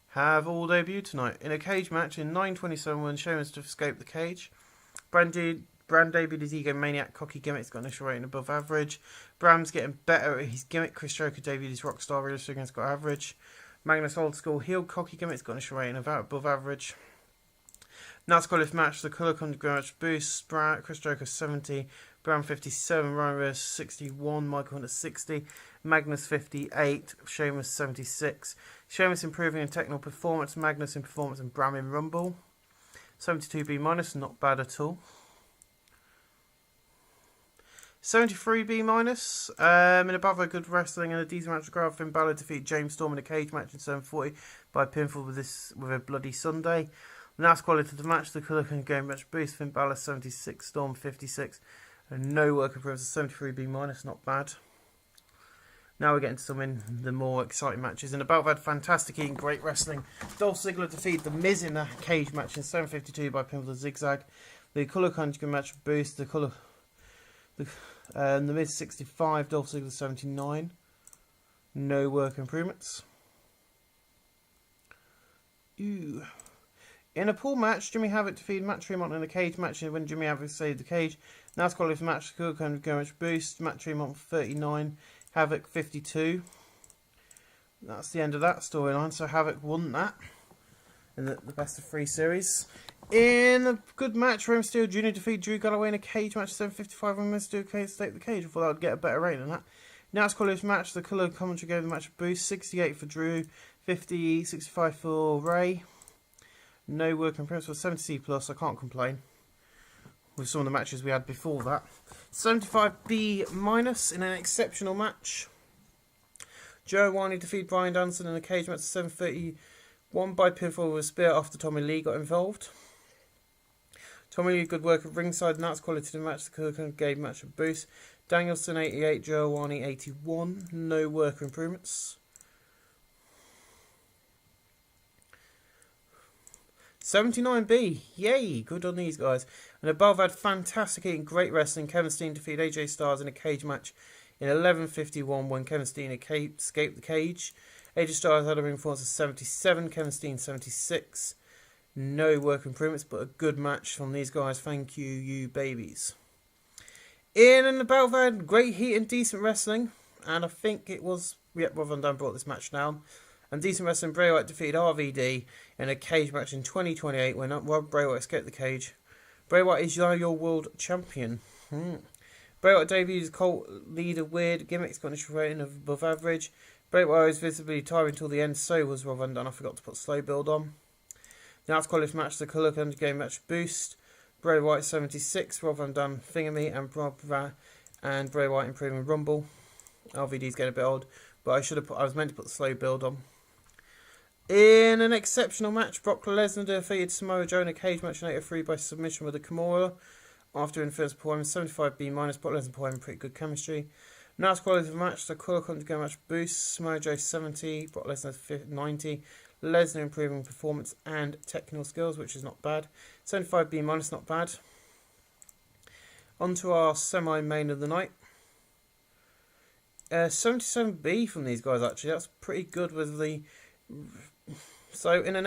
have all debuted tonight in a cage match in 9:27 when Sheamus escaped the cage. Bram debuted his egomaniac cocky gimmick. He's got an initial rating above average. Bram's getting better at his gimmick. Chris Jericho debuted his Rockstar realistic against got average. Magnus old school heel cocky gimmick. He's got an initial rating above average. Now it's qualified match. The colour comes to match boost. Chris Jericho 70, Bram 57, Ryan Rears 61, Michael Hunter 60, Magnus 58, Sheamus 76. Sheamus improving in technical performance, Magnus in performance, and Bram in rumble. 72B-, not bad at all. 73B-, in above a good wrestling and a decent match. Crowd Finn Balor defeated James Storm in a cage match in 7:40 by pinfall with a Bloody Sunday. And that's quality to the match. The colour can go match boost. Finn Balor 76, Storm 56, and no work improvements. 73B-, not bad. Now we're getting to some in the more exciting matches. In about had fantastic and great wrestling. Dolph Ziggler defeated The Miz in a cage match in 7:52 by pinfall the Zigzag. The colour conjugate match boost. The Miz 65, Dolph Ziggler 79. No work improvements. Ooh. In a pool match, Jimmy Havoc defeated Matt Tremont in a cage match when Jimmy Havoc saved the cage. Now it's qualified for match. The colour go match boost. Matt Tremont 39, Havoc 52. That's the end of that storyline. So Havoc won that in the best of 3 series. In a good match, Rey Mysterio Jr. defeated Drew Galloway in a cage match 7:55 when Mysterio escaped the cage. I thought that would get a better rating than that. Now it's qualified match. The colour commentary gave the match a boost. 68 for Drew, 65 for Ray. No work improvements for 70C+. I can't complain with some of the matches we had before that. 75B- in an exceptional match. Joe Warney defeated Brian Danson in a cage match 7:31 by pinfall with a spear after Tommy Lee got involved. Tommy Lee good work at ringside, and that's quality to the match. The colour gave match a boost. Danielson 88, Joe Warney 81. No worker improvements. 79B, yay, good on these guys. And above had fantastic and great wrestling. Kevin Steen defeated AJ Styles in a cage match in 11:51 when Kevin Steen escaped the cage. AJ Styles had a ring performance of 77, Kevin Steen 76. No work improvements, but a good match from these guys. Thank you, you babies. In and about that, great heat and decent wrestling. And I think it was, Rob Van Dam brought this match down. And decent wrestling, Bray Wyatt defeated RVD in a cage match in 2028 when Bray Wyatt escaped the cage. Bray Wyatt is now your world champion. Bray Wyatt debuts as cult leader, weird gimmicks, got an rating of above average. Bray Wyatt was visibly tiring until the end, so was Rob Van Dam. I forgot to put slow build on. Now it's quality match, the colour under game match boost. Bray Wyatt 76, Rob Van Dam finger me, and Bray Wyatt improving Rumble. LVD's getting a bit old, but I was meant to put the slow build on. In an exceptional match, Brock Lesnar defeated Samoa Joe in a cage match in 803 by submission with a Kimura. After in first performance, 75B-, Brock Lesnar having pretty good chemistry. Now it's quality of the match, the colour under game match boost. Samoa Joe 70, Brock Lesnar 90. Lesnar improving performance and technical skills, which is not bad. 75B-, not bad. On to our semi-main of the night. 77B from these guys, actually. That's pretty good with the... So, in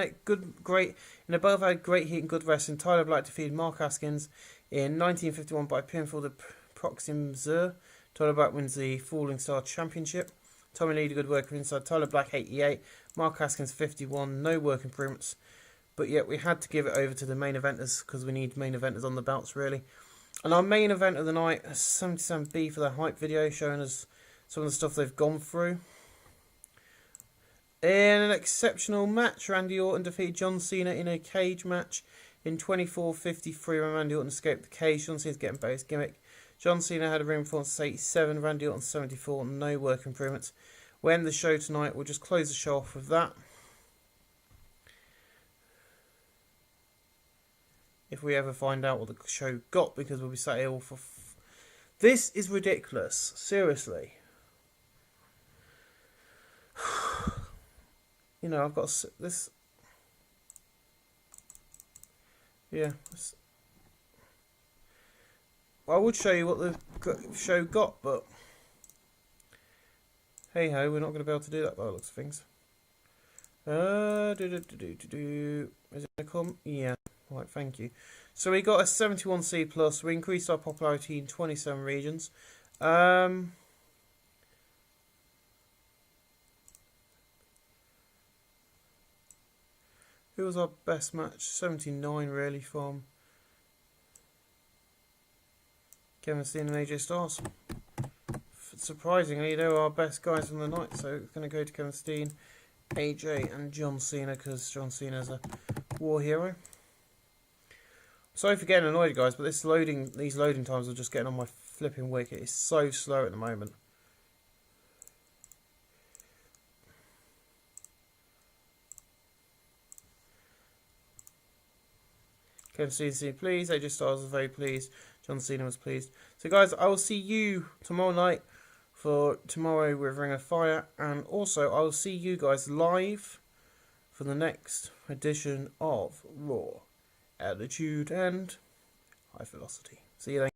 above had great heat and good wrestling, Tyler Black defeated Mark Haskins in 1951 by pinfall to Proxim Zur. Tyler Black wins the Falling Star Championship. Tommy Lee did good work inside. Tyler Black 88, Mark Haskins 51, no work improvements. But yet we had to give it over to the main eventers because we need main eventers on the belts really. And our main event of the night, 77B for the hype video showing us some of the stuff they've gone through. In an exceptional match, Randy Orton defeated John Cena in a cage match in 24:53 when Randy Orton escaped the cage. John Cena's getting base gimmick. John Cena had a ring performance of 87, Randy Orton 74, no work improvements. We end the show tonight. We'll just close the show off with that. If we ever find out what the show got, because we'll be sat here all for... This is ridiculous. Seriously. You know, I've got this... Yeah. I would show you what the show got, but... Hey ho, we're not going to be able to do that by the looks of things. Is it going to come? Yeah. Right, thank you. So we got a 71C plus. We increased our popularity in 27 regions. Who was our best match? 79 really from Kevin Steen and AJ Styles. Surprisingly, they were our best guys from the night. So it's going to go to Kevin Steen, AJ and John Cena because John Cena's a war hero. Sorry for getting annoyed, guys, but these loading times are just getting on my flipping wicket. It's so slow at the moment. Kevin Steen pleased, AJ Styles was very pleased, John Cena was pleased. So guys, I will see you tomorrow night for Tomorrow with Ring of Fire, and also I will see you guys live for the next edition of Raw Attitude and High Velocity. See you then.